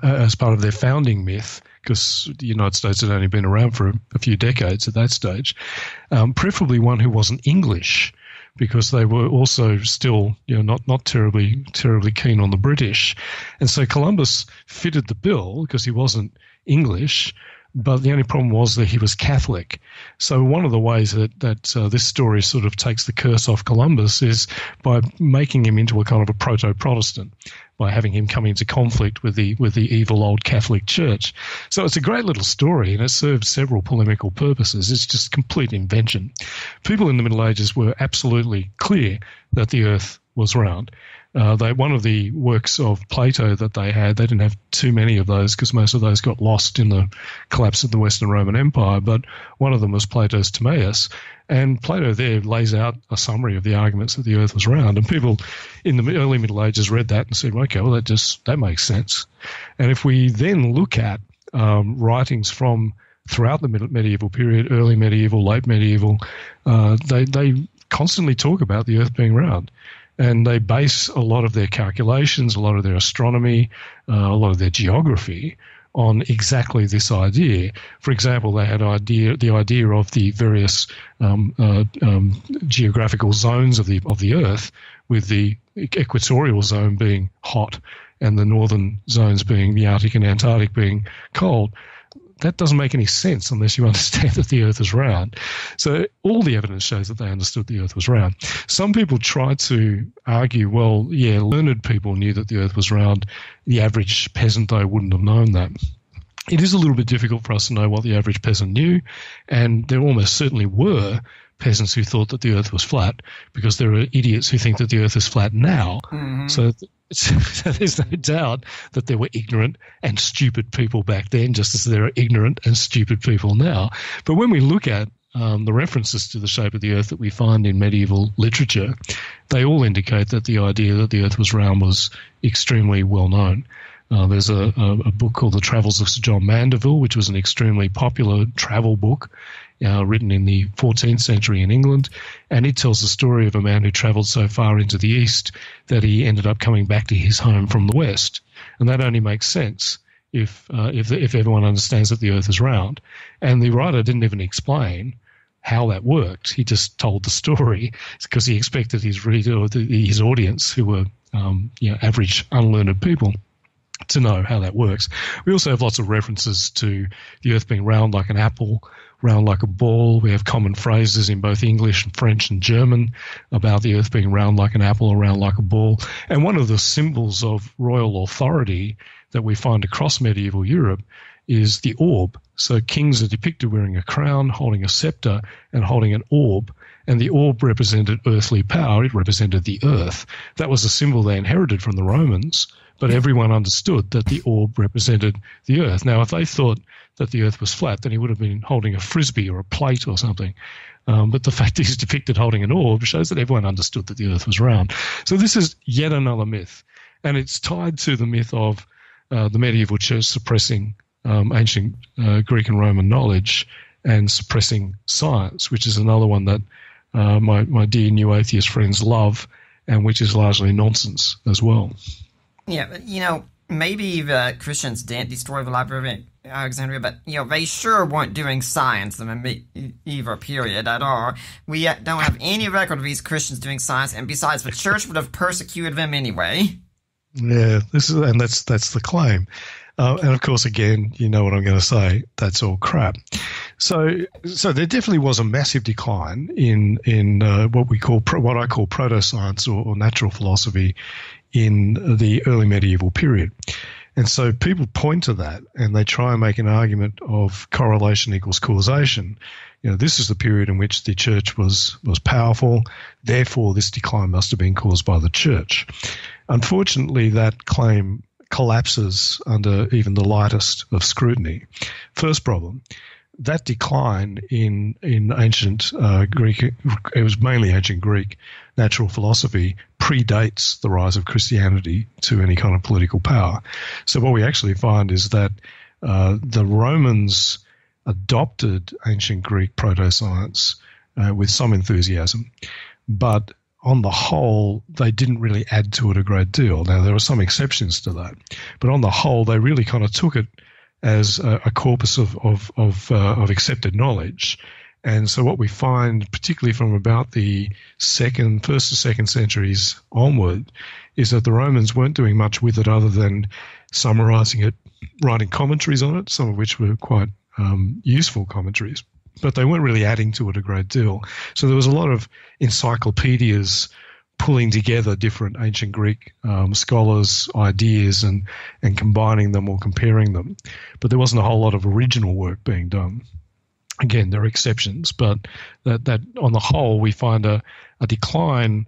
as part of their founding myth, because the United States had only been around for a few decades at that stage, preferably one who wasn't English, because they were also still not terribly keen on the British. And so Columbus fitted the bill because he wasn't English, but the only problem was that he was Catholic. So one of the ways that this story sort of takes the curse off Columbus is by making him into a kind of a proto-Protestant, by having him come into conflict with the evil old Catholic Church. So it's a great little story, and it serves several polemical purposes. It's just complete invention. People in the Middle Ages were absolutely clear that the earth was round. One of the works of Plato that they didn't have too many of those because most of those got lost in the collapse of the Western Roman Empire, but one of them was Plato's Timaeus, and Plato there lays out a summary of the arguments that the earth was round, and people in the early Middle Ages read that and said, okay, well, that makes sense. And if we then look at writings from throughout the medieval period, early medieval, late medieval, they constantly talk about the Earth being round. And they base a lot of their calculations, a lot of their astronomy, a lot of their geography on exactly this idea. For example, they had the idea of the various geographical zones of the Earth, with the equatorial zone being hot and the northern zones being the Arctic and Antarctic being cold. That doesn't make any sense unless you understand that the Earth is round. So all the evidence shows that they understood the Earth was round. Some people try to argue, well, yeah, learned people knew that the Earth was round. The average peasant, though, wouldn't have known that. It is a little bit difficult for us to know what the average peasant knew, and there almost certainly were peasants who thought that the Earth was flat, because there are idiots who think that the Earth is flat now. Mm-hmm. So there's no doubt that there were ignorant and stupid people back then, just as there are ignorant and stupid people now. But when we look at the references to the shape of the Earth that we find in medieval literature, they all indicate that the idea that the Earth was round was extremely well known. There's a book called The Travels of Sir John Mandeville, which was an extremely popular travel book written in the 14th century in England, and it tells the story of a man who travelled so far into the east that he ended up coming back to his home from the west. And that only makes sense if everyone understands that the Earth is round. And the writer didn't even explain how that worked. He just told the story because he expected his reader or his audience, who were average unlearned people, to know how that works. We also have lots of references to the Earth being round like an apple, round like a ball. We have common phrases in both English and French and German about the Earth being round like an apple or round like a ball. And one of the symbols of royal authority that we find across medieval Europe is the orb. So kings are depicted wearing a crown, holding a scepter, and holding an orb. And the orb represented earthly power. It represented the earth. That was a symbol they inherited from the Romans, but everyone understood that the orb represented the earth. Now, if they thought that the earth was flat, then he would have been holding a frisbee or a plate or something. But the fact that he's depicted holding an orb shows that everyone understood that the earth was round. So this is yet another myth, and it's tied to the myth of the medieval church suppressing ancient Greek and Roman knowledge and suppressing science, which is another one that my dear new atheist friends love, and which is largely nonsense as well. Yeah, but, maybe the Christians didn't destroy the Library of Alexandria, but, they sure weren't doing science in the medieval period at all. We don't have any record of these Christians doing science, and besides, the church would have persecuted them anyway. Yeah, that's the claim. And of course, again, you know what I'm going to say. That's all crap. So there definitely was a massive decline in what I call proto-science or natural philosophy in the early medieval period. And so people point to that and they try and make an argument of correlation equals causation. This is the period in which the church was powerful. Therefore, this decline must have been caused by the church. Unfortunately, that claim collapses under even the lightest of scrutiny. First problem, that decline in ancient Greek, it was mainly ancient Greek natural philosophy, predates the rise of Christianity to any kind of political power. So what we actually find is that the Romans adopted ancient Greek proto-science with some enthusiasm, but on the whole, they didn't really add to it a great deal. Now, there were some exceptions to that, but on the whole, they really kind of took it as a corpus of accepted knowledge. And so what we find, particularly from about the first to second centuries onward, is that the Romans weren't doing much with it other than summarizing it, writing commentaries on it, some of which were quite useful commentaries, but they weren't really adding to it a great deal. So there was a lot of encyclopedias pulling together different ancient Greek scholars' ideas and combining them or comparing them. But there wasn't a whole lot of original work being done. Again, there are exceptions, but that on the whole, we find a decline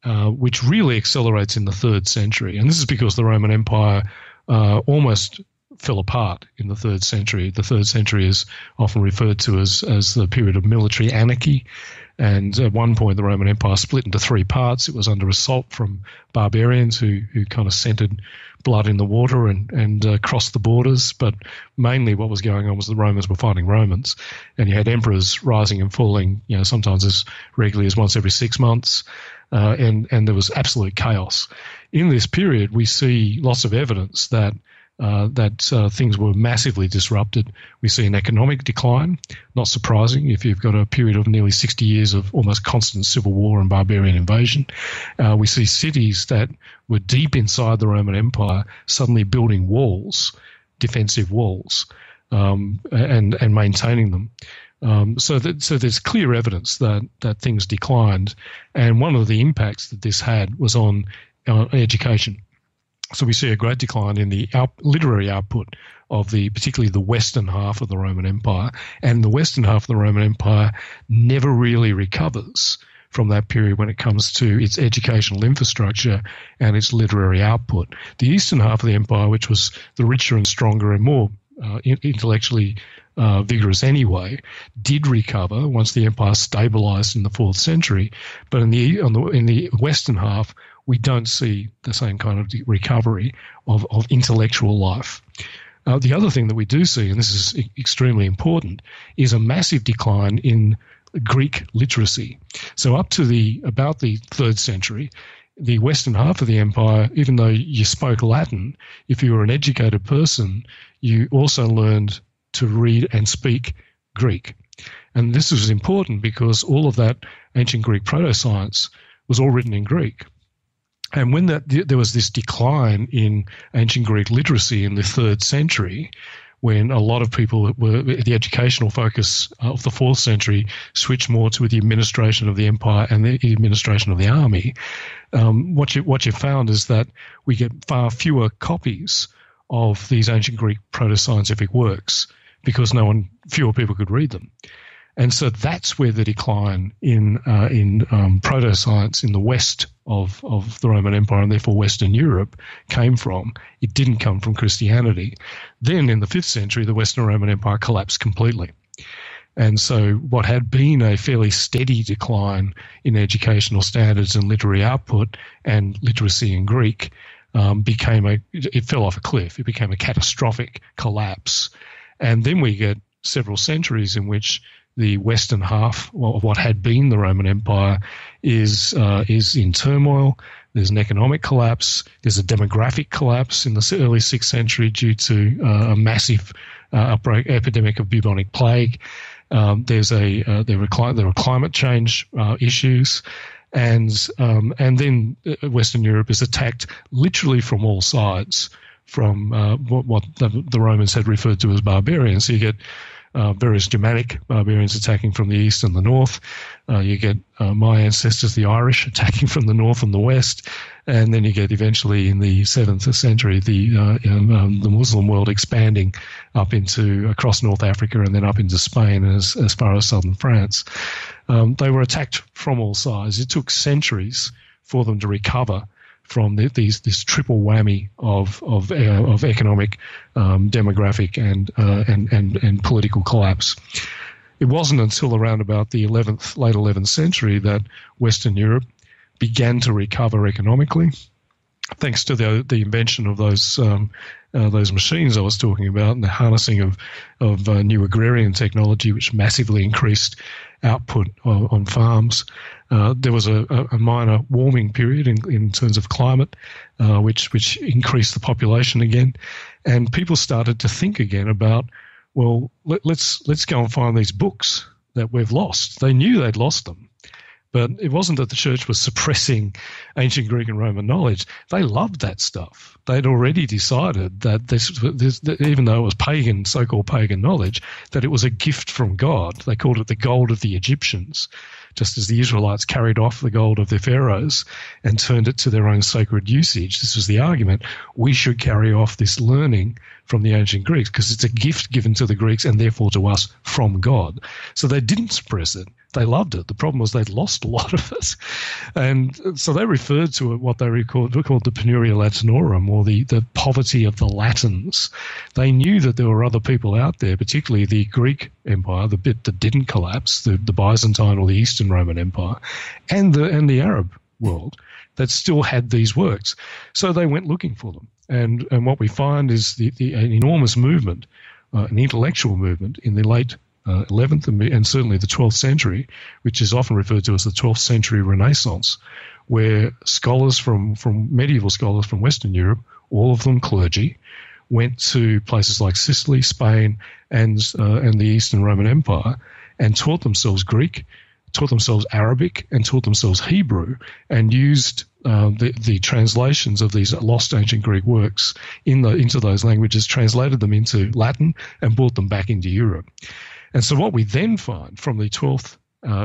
which really accelerates in the 3rd century. And this is because the Roman Empire almost fell apart in the 3rd century. The 3rd century is often referred to as the period of military anarchy. And at one point, the Roman Empire split into three parts. It was under assault from barbarians who kind of scented blood in the water and crossed the borders. But mainly what was going on was the Romans were fighting Romans. And you had emperors rising and falling, sometimes as regularly as once every 6 months. And there was absolute chaos. In this period, we see lots of evidence that things were massively disrupted. We see an economic decline, not surprising if you've got a period of nearly 60 years of almost constant civil war and barbarian invasion. We see cities that were deep inside the Roman Empire suddenly building walls, defensive walls, and maintaining them. So there's clear evidence that things declined, and one of the impacts that this had was on education. So we see a great decline in the literary output of particularly the western half of the Roman Empire, and the western half of the Roman Empire never really recovers from that period when it comes to its educational infrastructure and its literary output. The eastern half of the empire, which was the richer and stronger and more intellectually vigorous anyway, did recover once the empire stabilized in the 4th century. But in the western half, we don't see the same kind of recovery of intellectual life. The other thing that we do see, and this is extremely important, is a massive decline in Greek literacy. So up to about the 3rd century, the western half of the empire, even though you spoke Latin, if you were an educated person, you also learned to read and speak Greek. And this was important because all of that ancient Greek proto-science was all written in Greek. And when there was this decline in ancient Greek literacy in the 3rd century, when a lot of people the educational focus of the 4th century switched more to the administration of the empire and the administration of the army, what you found is that we get far fewer copies of these ancient Greek proto-scientific works because fewer people could read them. And so that's where the decline in proto-science in the west of the Roman Empire and therefore Western Europe came from. It didn't come from Christianity. Then in the 5th century, the Western Roman Empire collapsed completely. And so what had been a fairly steady decline in educational standards and literary output and literacy in Greek it fell off a cliff. It became a catastrophic collapse. And then we get several centuries in which the western half of what had been the Roman Empire is in turmoil. There's an economic collapse. There's a demographic collapse in the early 6th century due to a massive epidemic of bubonic plague. There were climate change issues, and then Western Europe is attacked literally from all sides from what the Romans had referred to as barbarians. So you get various Germanic barbarians attacking from the east and the north. You get my ancestors, the Irish, attacking from the north and the west. And then you get eventually in the 7th century the Muslim world expanding up across North Africa and then up into Spain as far as southern France. They were attacked from all sides. It took centuries for them to recover from this triple whammy of economic, demographic, and political collapse. It wasn't until around about the late 11th century that Western Europe began to recover economically, thanks to the invention of those machines I was talking about and the harnessing of new agrarian technology, which massively increased output on farms. There was a minor warming period in terms of climate, which increased the population again, and people started to think again about, well, let's go and find these books that we've lost. They knew they'd lost them. But it wasn't that the church was suppressing ancient Greek and Roman knowledge. They loved that stuff. They'd already decided that this, even though it was pagan, so-called pagan knowledge, that it was a gift from God. They called it the gold of the Egyptians, just as the Israelites carried off the gold of their pharaohs and turned it to their own sacred usage. This was the argument. We should carry off this learning from the ancient Greeks because it's a gift given to the Greeks and therefore to us from God. So they didn't suppress it. They loved it. The problem was they'd lost a lot of it. And so they referred to it what they called the penuria Latinorum, or the poverty of the Latins. They knew that there were other people out there, particularly the Greek Empire, the bit that didn't collapse, the Byzantine or the Eastern Roman Empire, and the Arab world that still had these works. So they went looking for them. And what we find is an enormous movement, an intellectual movement in the late 11th and certainly the 12th century, which is often referred to as the 12th century Renaissance, where scholars medieval scholars from Western Europe, all of them clergy, went to places like Sicily, Spain, and the Eastern Roman Empire and taught themselves Greek, taught themselves Arabic, and taught themselves Hebrew, and used the translations of these lost ancient Greek works into those languages, translated them into Latin, and brought them back into Europe. And so what we then find from the 12th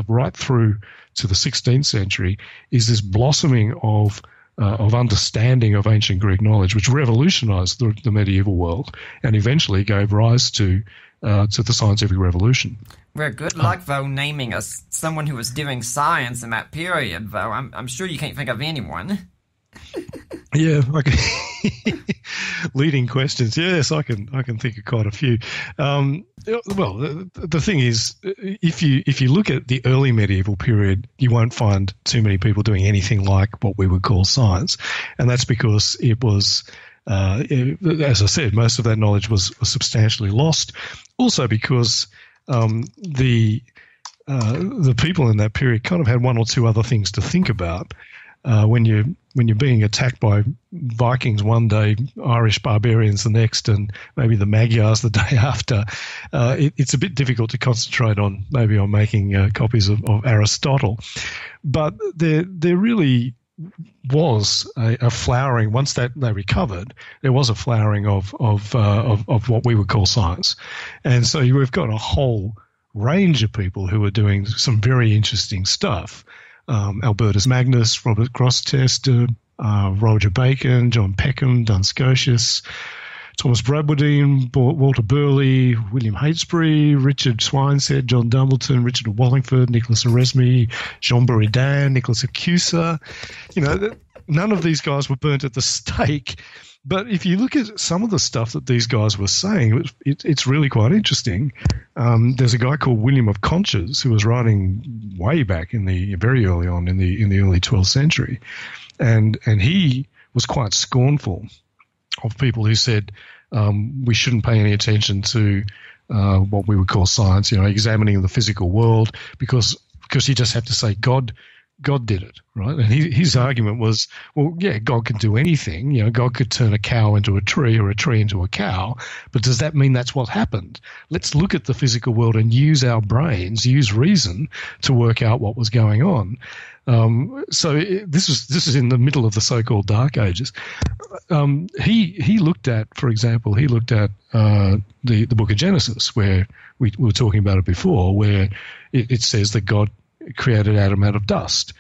right through to the 16th century is this blossoming of understanding of ancient Greek knowledge, which revolutionized the medieval world and eventually gave rise to the scientific revolution. Well, good luck, though, naming us someone who was doing science in that period, though. I'm sure you can't think of anyone. Yeah, leading questions. Yes, I can think of quite a few. Well, the thing is, if you look at the early medieval period, you won't find too many people doing anything like what we would call science, and that's because it was, as I said, most of that knowledge was substantially lost. Also, because the people in that period kind of had one or two other things to think about. When you're being attacked by Vikings one day, Irish barbarians the next, and maybe the Magyars the day after, it's a bit difficult to concentrate on making copies of Aristotle. But there really was a flowering. Once that they recovered, there was a flowering of what we would call science, and so we've got a whole range of people who are doing some very interesting stuff. Albertus Magnus, Robert Grosseteste, Roger Bacon, John Peckham, Duns Scotius, Thomas Bradwardine, Walter Burley, William Heytesbury, Richard Swineshead, John Dumbleton, Richard of Wallingford, Nicholas Oresme, Jean Buridan, Nicholas Acusa. None of these guys were burnt at the stake. But if you look at some of the stuff that these guys were saying, it's really quite interesting. There's a guy called William of Conches who was writing way back very early on in the early 12th century, and he was quite scornful of people who said we shouldn't pay any attention to what we would call science, examining the physical world, because you just have to say God did it, right? And his argument was, well, yeah, God can do anything. God could turn a cow into a tree or a tree into a cow, but does that mean that's what happened? Let's look at the physical world and use our brains, use reason to work out what was going on. So this is in the middle of the so-called Dark Ages. He looked at, for example, the Book of Genesis, where we were talking about it before, where it says that God created Adam out of dust.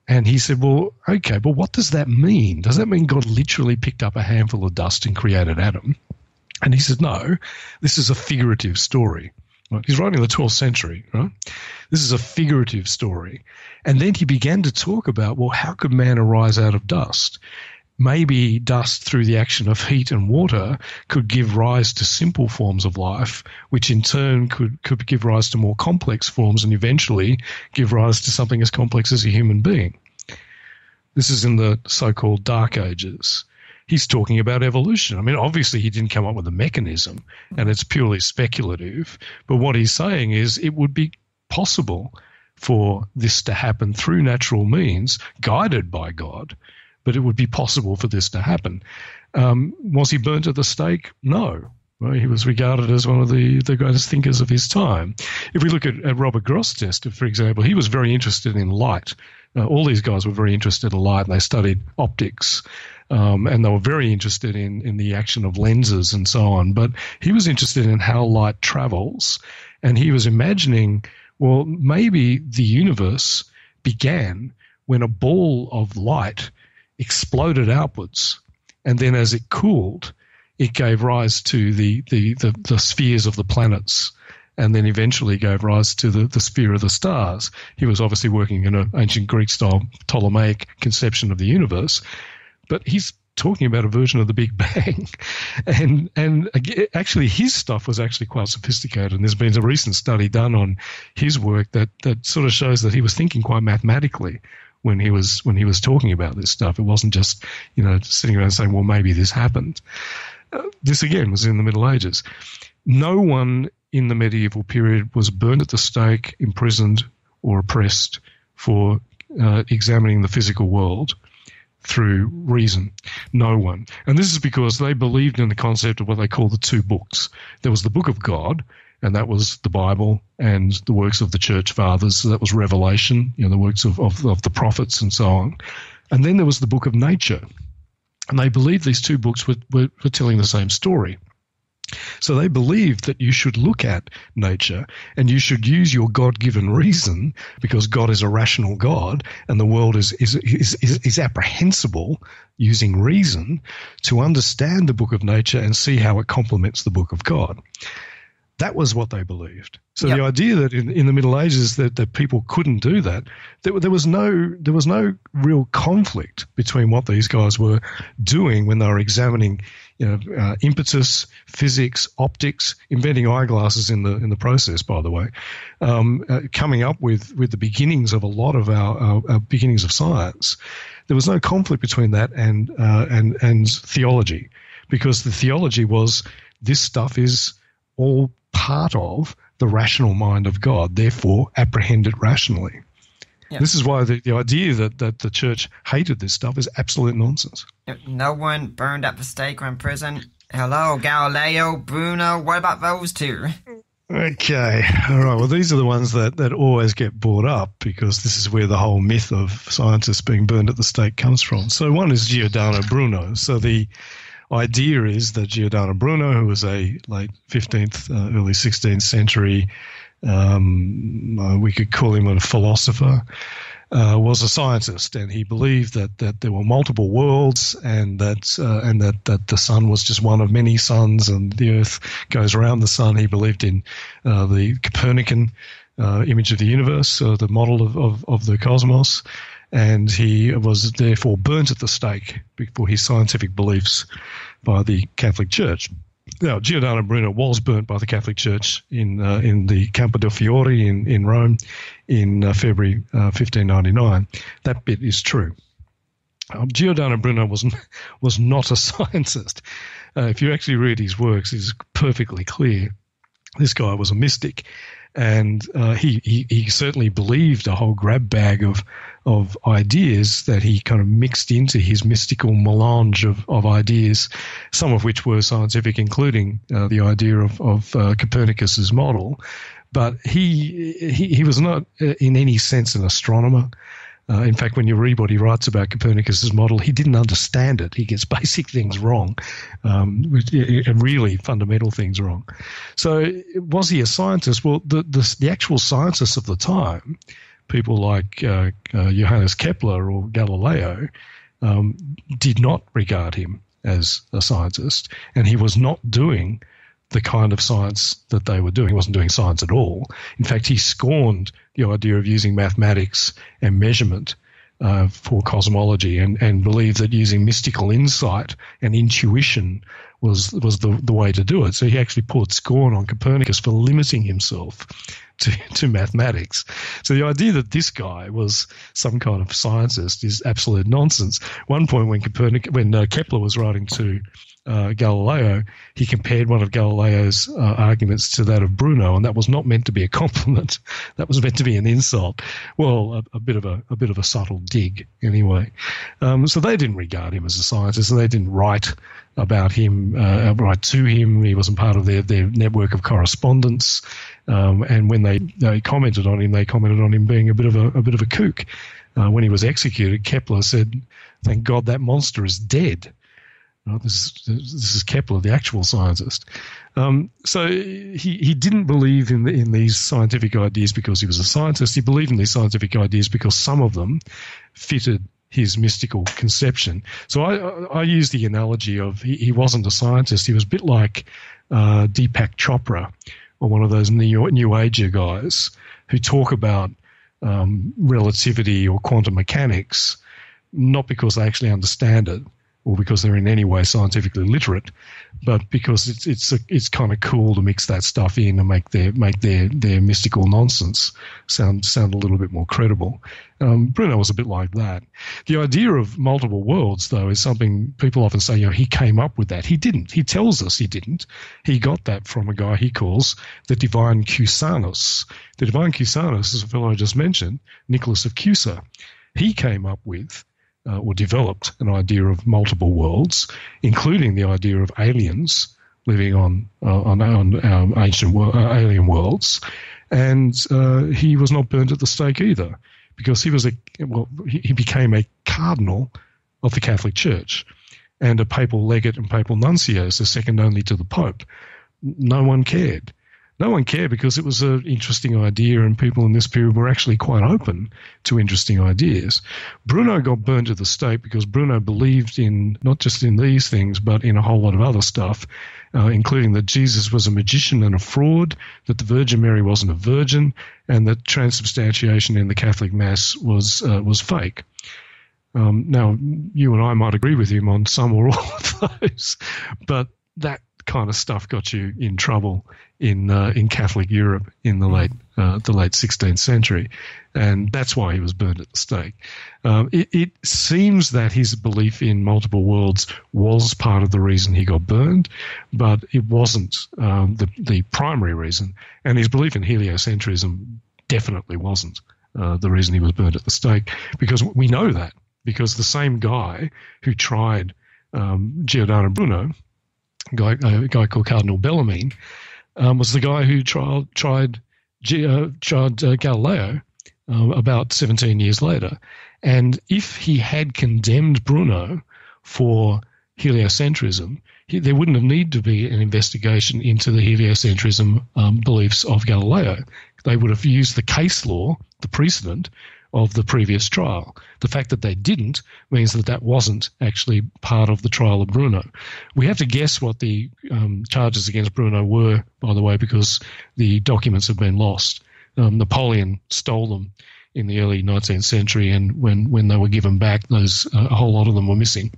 And he said, well, okay, but what does that mean? Does that mean God literally picked up a handful of dust and created Adam? And he said, no, this is a figurative story. Right? He's writing in the 12th century, right? This is a figurative story. And then he began to talk about, well, how could man arise out of dust? Maybe dust, through the action of heat and water, could give rise to simple forms of life, which in turn could give rise to more complex forms and eventually give rise to something as complex as a human being. This is in the so-called Dark Ages. He's talking about evolution. I mean, obviously he didn't come up with a mechanism, and it's purely speculative. But what he's saying is it would be possible for this to happen through natural means, guided by God, but it would be possible for this to happen. Was he burnt at the stake? No. Well, he was regarded as one of the greatest thinkers of his time. If we look at Robert Grosseteste, for example, he was very interested in light. All these guys were very interested in light, and they studied optics, and they were very interested in the action of lenses and so on. But he was interested in how light travels, and he was imagining, well, maybe the universe began when a ball of light exploded outwards, and then as it cooled, it gave rise to the spheres of the planets, and then eventually gave rise to the sphere of the stars. He was obviously working in an ancient Greek-style Ptolemaic conception of the universe, but he's talking about a version of the Big Bang. And actually his stuff was actually quite sophisticated, and there's been a recent study done on his work that sort of shows that he was thinking quite mathematically when he was talking about this stuff. It wasn't just, sitting around saying, well, maybe this happened. This, again, was in the Middle Ages. No one in the medieval period was burned at the stake, imprisoned, or oppressed for examining the physical world through reason. No one. And this is because they believed in the concept of what they call the two books. There was the book of God, and that was the Bible and the works of the church fathers. So that was Revelation, the works of the prophets and so on. And then there was the book of nature. And they believed these two books were telling the same story. So they believed that you should look at nature and you should use your God-given reason, because God is a rational God and the world is apprehensible using reason, to understand the book of nature and see how it complements the book of God. That was what they believed. So The idea that in the Middle Ages that people couldn't do that, there was no real conflict between what these guys were doing when they were examining, impetus, physics, optics, inventing eyeglasses in the process, by the way, coming up with the beginnings of a lot of our beginnings of science. There was no conflict between that and theology, because the theology was, this stuff is all part of the rational mind of God, therefore apprehend it rationally. Yep. This is why the idea that the church hated this stuff is absolute nonsense. No one burned at the stake or in prison. Hello, Galileo, Bruno, what about those two? Okay, all right. Well, these are the ones that always get brought up, because this is where the whole myth of scientists being burned at the stake comes from. So one is Giordano Bruno. So the idea is that Giordano Bruno, who was a late 15th, early 16th century, we could call him a philosopher, was a scientist, and he believed that there were multiple worlds, and that the sun was just one of many suns, and the Earth goes around the sun. He believed in the Copernican image of the universe, the model of the cosmos. And he was therefore burnt at the stake for his scientific beliefs by the Catholic Church. Now, Giordano Bruno was burnt by the Catholic Church in the Campo del Fiore in Rome in February 1599. That bit is true. Giordano Bruno was not a scientist. If you actually read his works, it's perfectly clear this guy was a mystic. And he certainly believed a whole grab bag of ideas that he kind of mixed into his mystical melange of ideas, some of which were scientific, including the idea of Copernicus's model. But he was not in any sense an astronomer. In fact, when you read what he writes about Copernicus's model, he didn't understand it. He gets basic things wrong, really fundamental things wrong. So was he a scientist? Well, the actual scientists of the time, people like Johannes Kepler or Galileo, did not regard him as a scientist, and he was not doing the kind of science that they were doing. He wasn't doing science at all. In fact, he scorned the idea of using mathematics and measurement for cosmology, and believed that using mystical insight and intuition was the way to do it. So he actually poured scorn on Copernicus for limiting himself to mathematics. So the idea that this guy was some kind of scientist is absolute nonsense. One point when Kepler was writing to Galileo, he compared one of Galileo's arguments to that of Bruno, and that was not meant to be a compliment. That was meant to be an insult. Well, a bit of a subtle dig, anyway. So they didn't regard him as a scientist, and they didn't write about him, write to him. He wasn't part of their network of correspondence. And when they commented on him being a bit of a kook. When he was executed, Kepler said, "Thank God that monster is dead." This is Kepler, the actual scientist. So he didn't believe in these scientific ideas because he was a scientist. He believed in these scientific ideas because some of them fitted his mystical conception. So I use the analogy of he wasn't a scientist. He was a bit like Deepak Chopra, or one of those New Ager guys who talk about relativity or quantum mechanics, not because they actually understand it or because they're in any way scientifically literate, but because it's kind of cool to mix that stuff in and make their mystical nonsense sound a little bit more credible. Bruno was a bit like that. The idea of multiple worlds, though, is something people often say, he came up with that. He didn't. He tells us he didn't. He got that from a guy he calls the divine Cusanus. The divine Cusanus is a fellow I just mentioned, Nicholas of Cusa. He came up with or developed an idea of multiple worlds, including the idea of aliens living on ancient alien worlds, and he was not burnt at the stake either, because he became a cardinal of the Catholic Church and a papal legate and papal nuncio, so second only to the Pope. No one cared. No one cared because it was an interesting idea, and people in this period were actually quite open to interesting ideas. Bruno got burned at the stake because Bruno believed in not just in these things, but in a whole lot of other stuff, including that Jesus was a magician and a fraud, that the Virgin Mary wasn't a virgin, and that transubstantiation in the Catholic Mass was fake. Now, you and I might agree with him on some or all of those, but that kind of stuff got you in trouble in Catholic Europe in the late 16th century, and that's why he was burned at the stake. It seems that his belief in multiple worlds was part of the reason he got burned, but it wasn't the primary reason, and his belief in heliocentrism definitely wasn't the reason he was burned at the stake, because we know that, because the same guy who tried Giordano Bruno, a guy called Cardinal Bellarmine, was the guy who tried Galileo about 17 years later. And if he had condemned Bruno for heliocentrism, there wouldn't have needed to be an investigation into the heliocentrism beliefs of Galileo. They would have used the case law, the precedent, of the previous trial. The fact that they didn't means that wasn't actually part of the trial of Bruno. We have to guess what the charges against Bruno were, by the way, because the documents have been lost. Napoleon stole them in the early 19th century, and when they were given back, a whole lot of them were missing,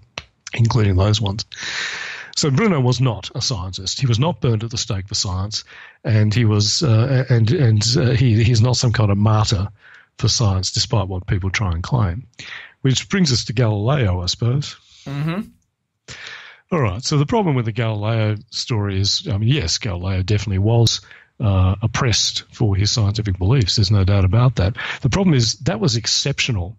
including those ones. So Bruno was not a scientist. He was not burned at the stake for science, and he was he's not some kind of martyr for science, despite what people try and claim. Which brings us to Galileo, I suppose. Mm-hmm. All right, so the problem with the Galileo story is, yes, Galileo definitely was oppressed for his scientific beliefs. There's no doubt about that. The problem is that was exceptional.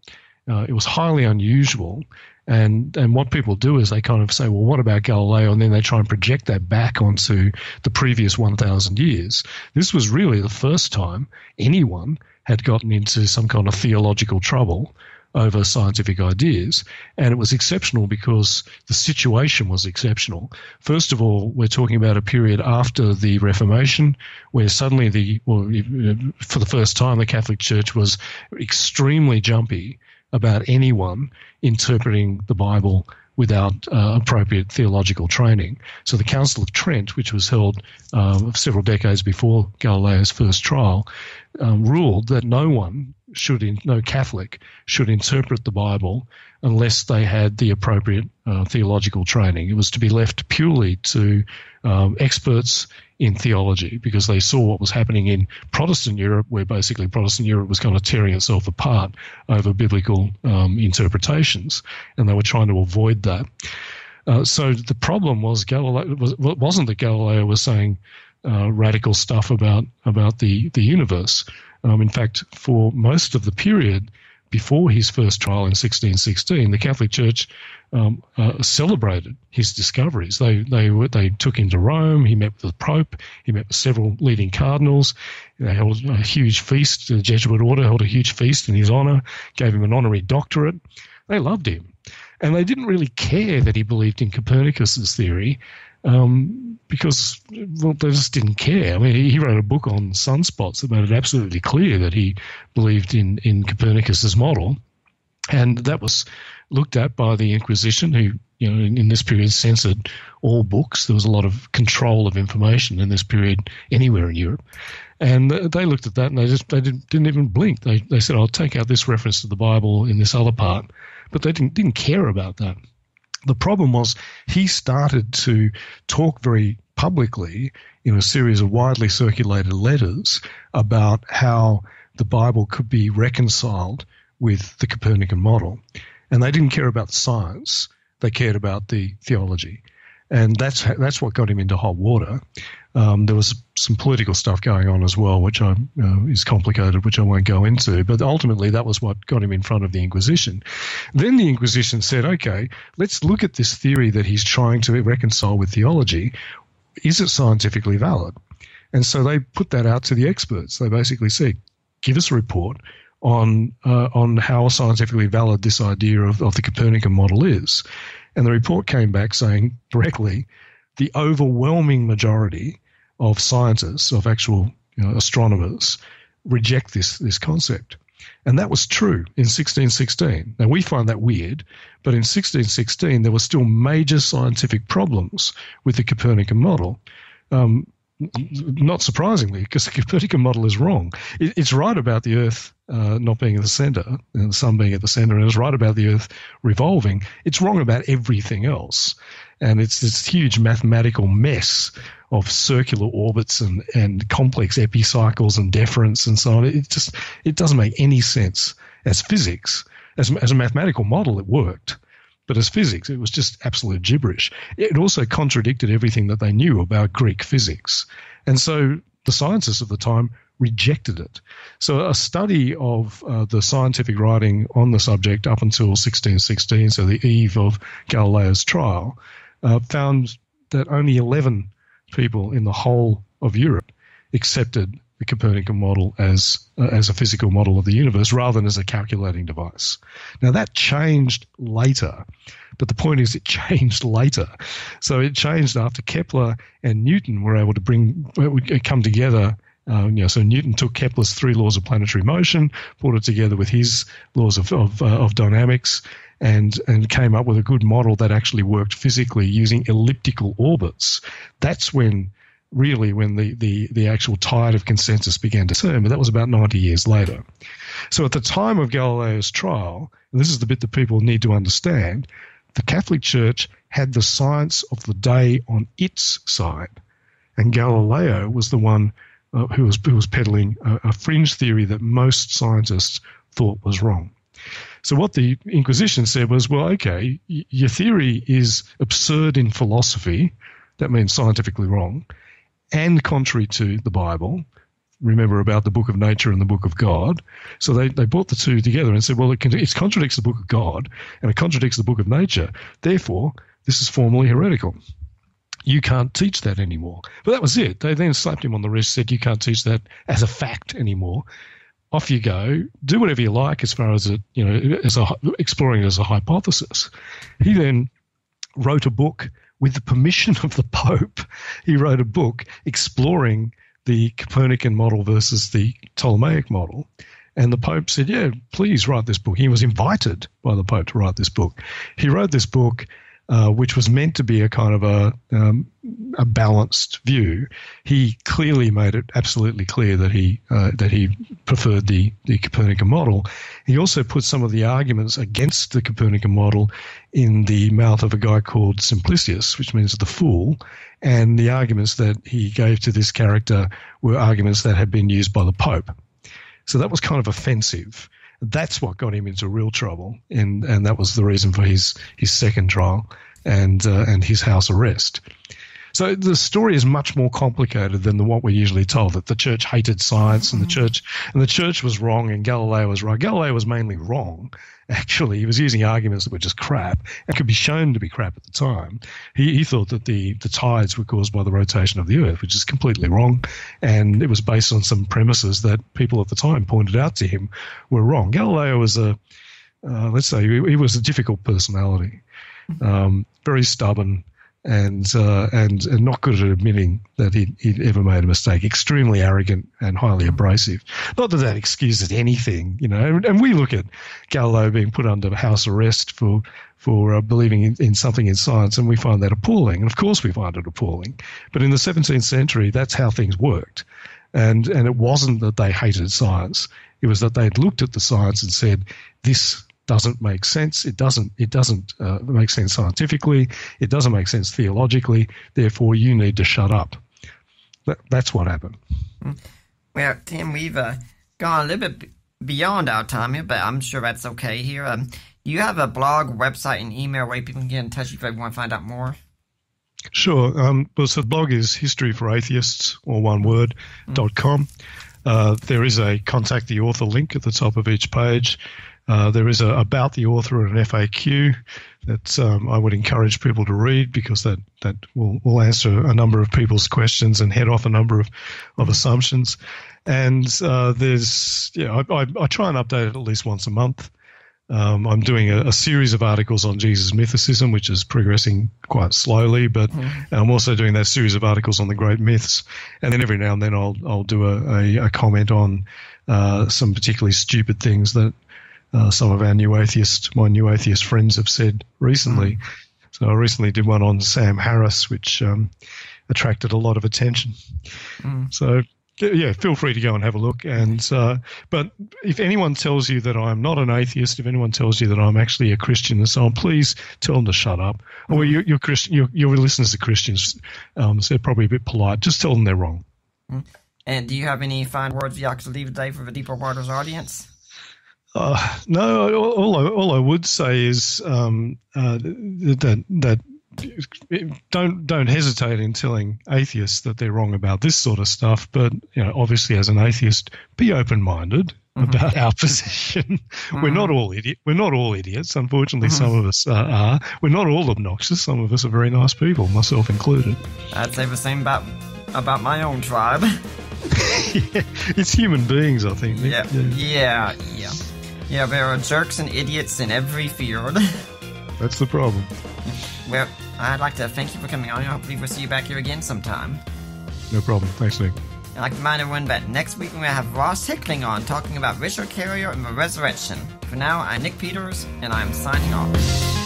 It was highly unusual. And what people do is they kind of say, well, what about Galileo? And then they try and project that back onto the previous 1,000 years. This was really the first time anyone had gotten into some kind of theological trouble over scientific ideas, and it was exceptional because the situation was exceptional. First of all, we're talking about a period after the Reformation where suddenly for the first time, the Catholic Church was extremely jumpy about anyone interpreting the Bible without appropriate theological training. So the Council of Trent, which was held several decades before Galileo's first trial, ruled that no Catholic should interpret the Bible unless they had the appropriate theological training. It was to be left purely to experts in theology, because they saw what was happening in Protestant Europe, where basically Protestant Europe was kind of tearing itself apart over biblical interpretations, and they were trying to avoid that. So the problem was wasn't that Galileo was saying radical stuff about the universe. In fact, for most of the period before his first trial in 1616, the Catholic Church celebrated his discoveries. They took him to Rome. He met with the Pope. He met with several leading cardinals. They held a huge feast. The Jesuit order held a huge feast in his honor, gave him an honorary doctorate. They loved him. And they didn't really care that he believed in Copernicus's theory, because, well, they just didn't care. I mean, he wrote a book on sunspots that made it absolutely clear that he believed in Copernicus's model. And that was looked at by the Inquisition, who, in this period censored all books. There was a lot of control of information in this period anywhere in Europe. And they looked at that and they didn't even blink. They said, I'll take out this reference to the Bible in this other part. But they didn't care about that. The problem was he started to talk very publicly in a series of widely circulated letters about how the Bible could be reconciled with the Copernican model. And they didn't care about the science. They cared about the theology. And that's what got him into hot water. There was some political stuff going on as well, which is complicated, which I won't go into. But ultimately, that was what got him in front of the Inquisition. Then the Inquisition said, okay, let's look at this theory that he's trying to reconcile with theology. Is it scientifically valid? And so they put that out to the experts. They basically said, give us a report on how scientifically valid this idea of the Copernican model is. And the report came back saying directly, the overwhelming majority of scientists, of actual astronomers, reject this concept. And that was true in 1616. Now, we find that weird, but in 1616 there were still major scientific problems with the Copernican model. Not surprisingly, because the Copernican model is wrong. It's right about the Earth not being at the center and the sun being at the center, and it's right about the Earth revolving. It's wrong about everything else. And it's this huge mathematical mess of circular orbits and complex epicycles and deference and so on. It doesn't make any sense as physics. As a mathematical model, it worked. But as physics, it was just absolute gibberish. It also contradicted everything that they knew about Greek physics. And so the scientists of the time rejected it. So a study of the scientific writing on the subject up until 1616, so the eve of Galileo's trial, found that only 11 people in the whole of Europe accepted the Copernican model as a physical model of the universe rather than as a calculating device. Now, that changed later, but the point is it changed later. So it changed after Kepler and Newton were able to come together. So Newton took Kepler's 3 laws of planetary motion, brought it together with his laws of dynamics, and came up with a good model that actually worked physically using elliptical orbits. That's when the actual tide of consensus began to turn, but that was about 90 years later. So at the time of Galileo's trial, and this is the bit that people need to understand, the Catholic Church had the science of the day on its side, and Galileo was the one who was peddling a fringe theory that most scientists thought was wrong. So what the Inquisition said was, well, okay, your theory is absurd in philosophy, that means scientifically wrong, and contrary to the Bible. Remember about the book of nature and the book of God. So they brought the two together and said, well, it contradicts the book of God and it contradicts the book of nature. Therefore, this is formally heretical. You can't teach that anymore. But that was it. They then slapped him on the wrist, said you can't teach that as a fact anymore. Off you go. Do whatever you like as far as exploring it as a hypothesis. He then wrote a book with the permission of the Pope. He wrote a book exploring the Copernican model versus the Ptolemaic model. And the Pope said, yeah, please write this book. He was invited by the Pope to write this book. He wrote this book, which was meant to be a kind of a balanced view. He clearly made it absolutely clear that he preferred the Copernican model. He also put some of the arguments against the Copernican model in the mouth of a guy called Simplicius, which means the fool, and the arguments that he gave to this character were arguments that had been used by the Pope. So that was kind of offensive. That's what got him into real trouble, and that was the reason for his second trial and his house arrest. So the story is much more complicated than what we're usually told, that the church hated science and the church was wrong and Galileo was right. Galileo was mainly wrong. Actually, he was using arguments that were just crap and could be shown to be crap at the time. He thought that the tides were caused by the rotation of the Earth, which is completely wrong, and it was based on some premises that people at the time pointed out to him were wrong. Galileo was he was a difficult personality, very stubborn, and not good at admitting that he'd ever made a mistake. Extremely arrogant and highly abrasive. Not that that excuses anything, you know. And we look at Galileo being put under house arrest for believing in something in science, and we find that appalling. And of course we find it appalling. But in the 17th century, that's how things worked. And it wasn't that they hated science. It was that they'd looked at the science and said, this doesn't make sense. It doesn't make sense scientifically. It doesn't make sense theologically. Therefore, you need to shut up. That's what happened. Well, Tim, we've gone a little bit beyond our time here, but I'm sure that's okay here. You have a blog, website, and email where people can get in touch if they want to find out more? Sure. So the blog is historyforatheists, or one word, .com. There is a contact the author link at the top of each page. There is a about the author and an FAQ that I would encourage people to read, because that will answer a number of people's questions and head off a number of assumptions. And I try and update it at least once a month. I'm doing a series of articles on Jesus mythicism, which is progressing quite slowly, but I'm also doing that series of articles on the great myths. And then every now and then I'll do a comment on some particularly stupid things that some of my new atheist friends have said recently. So I recently did one on Sam Harris, which attracted a lot of attention. So yeah, feel free to go and have a look. And but if anyone tells you that I'm not an atheist, if anyone tells you that I'm actually a Christian and so on, please tell them to shut up. Or your Christian, your listeners are Christians, so they're probably a bit polite. Just tell them they're wrong. And do you have any final words you'd like to leave today for the Deeper Waters audience? No. All I would say is that don't hesitate in telling atheists that they're wrong about this sort of stuff. But obviously, as an atheist, be open-minded about our position. We're not all idiots. Unfortunately, some of us are. We're not all obnoxious. Some of us are very nice people, myself included. I'd say the same about my own tribe. It's human beings, I think. Yeah. There are jerks and idiots in every field. That's the problem. Well, I'd like to thank you for coming on. Hopefully we'll see you back here again sometime. No problem. Thanks, Nick. I'd like to remind everyone that next week we're going to have Ross Hickling on talking about Richard Carrier and the resurrection. For now, I'm Nick Peters, and I'm signing off.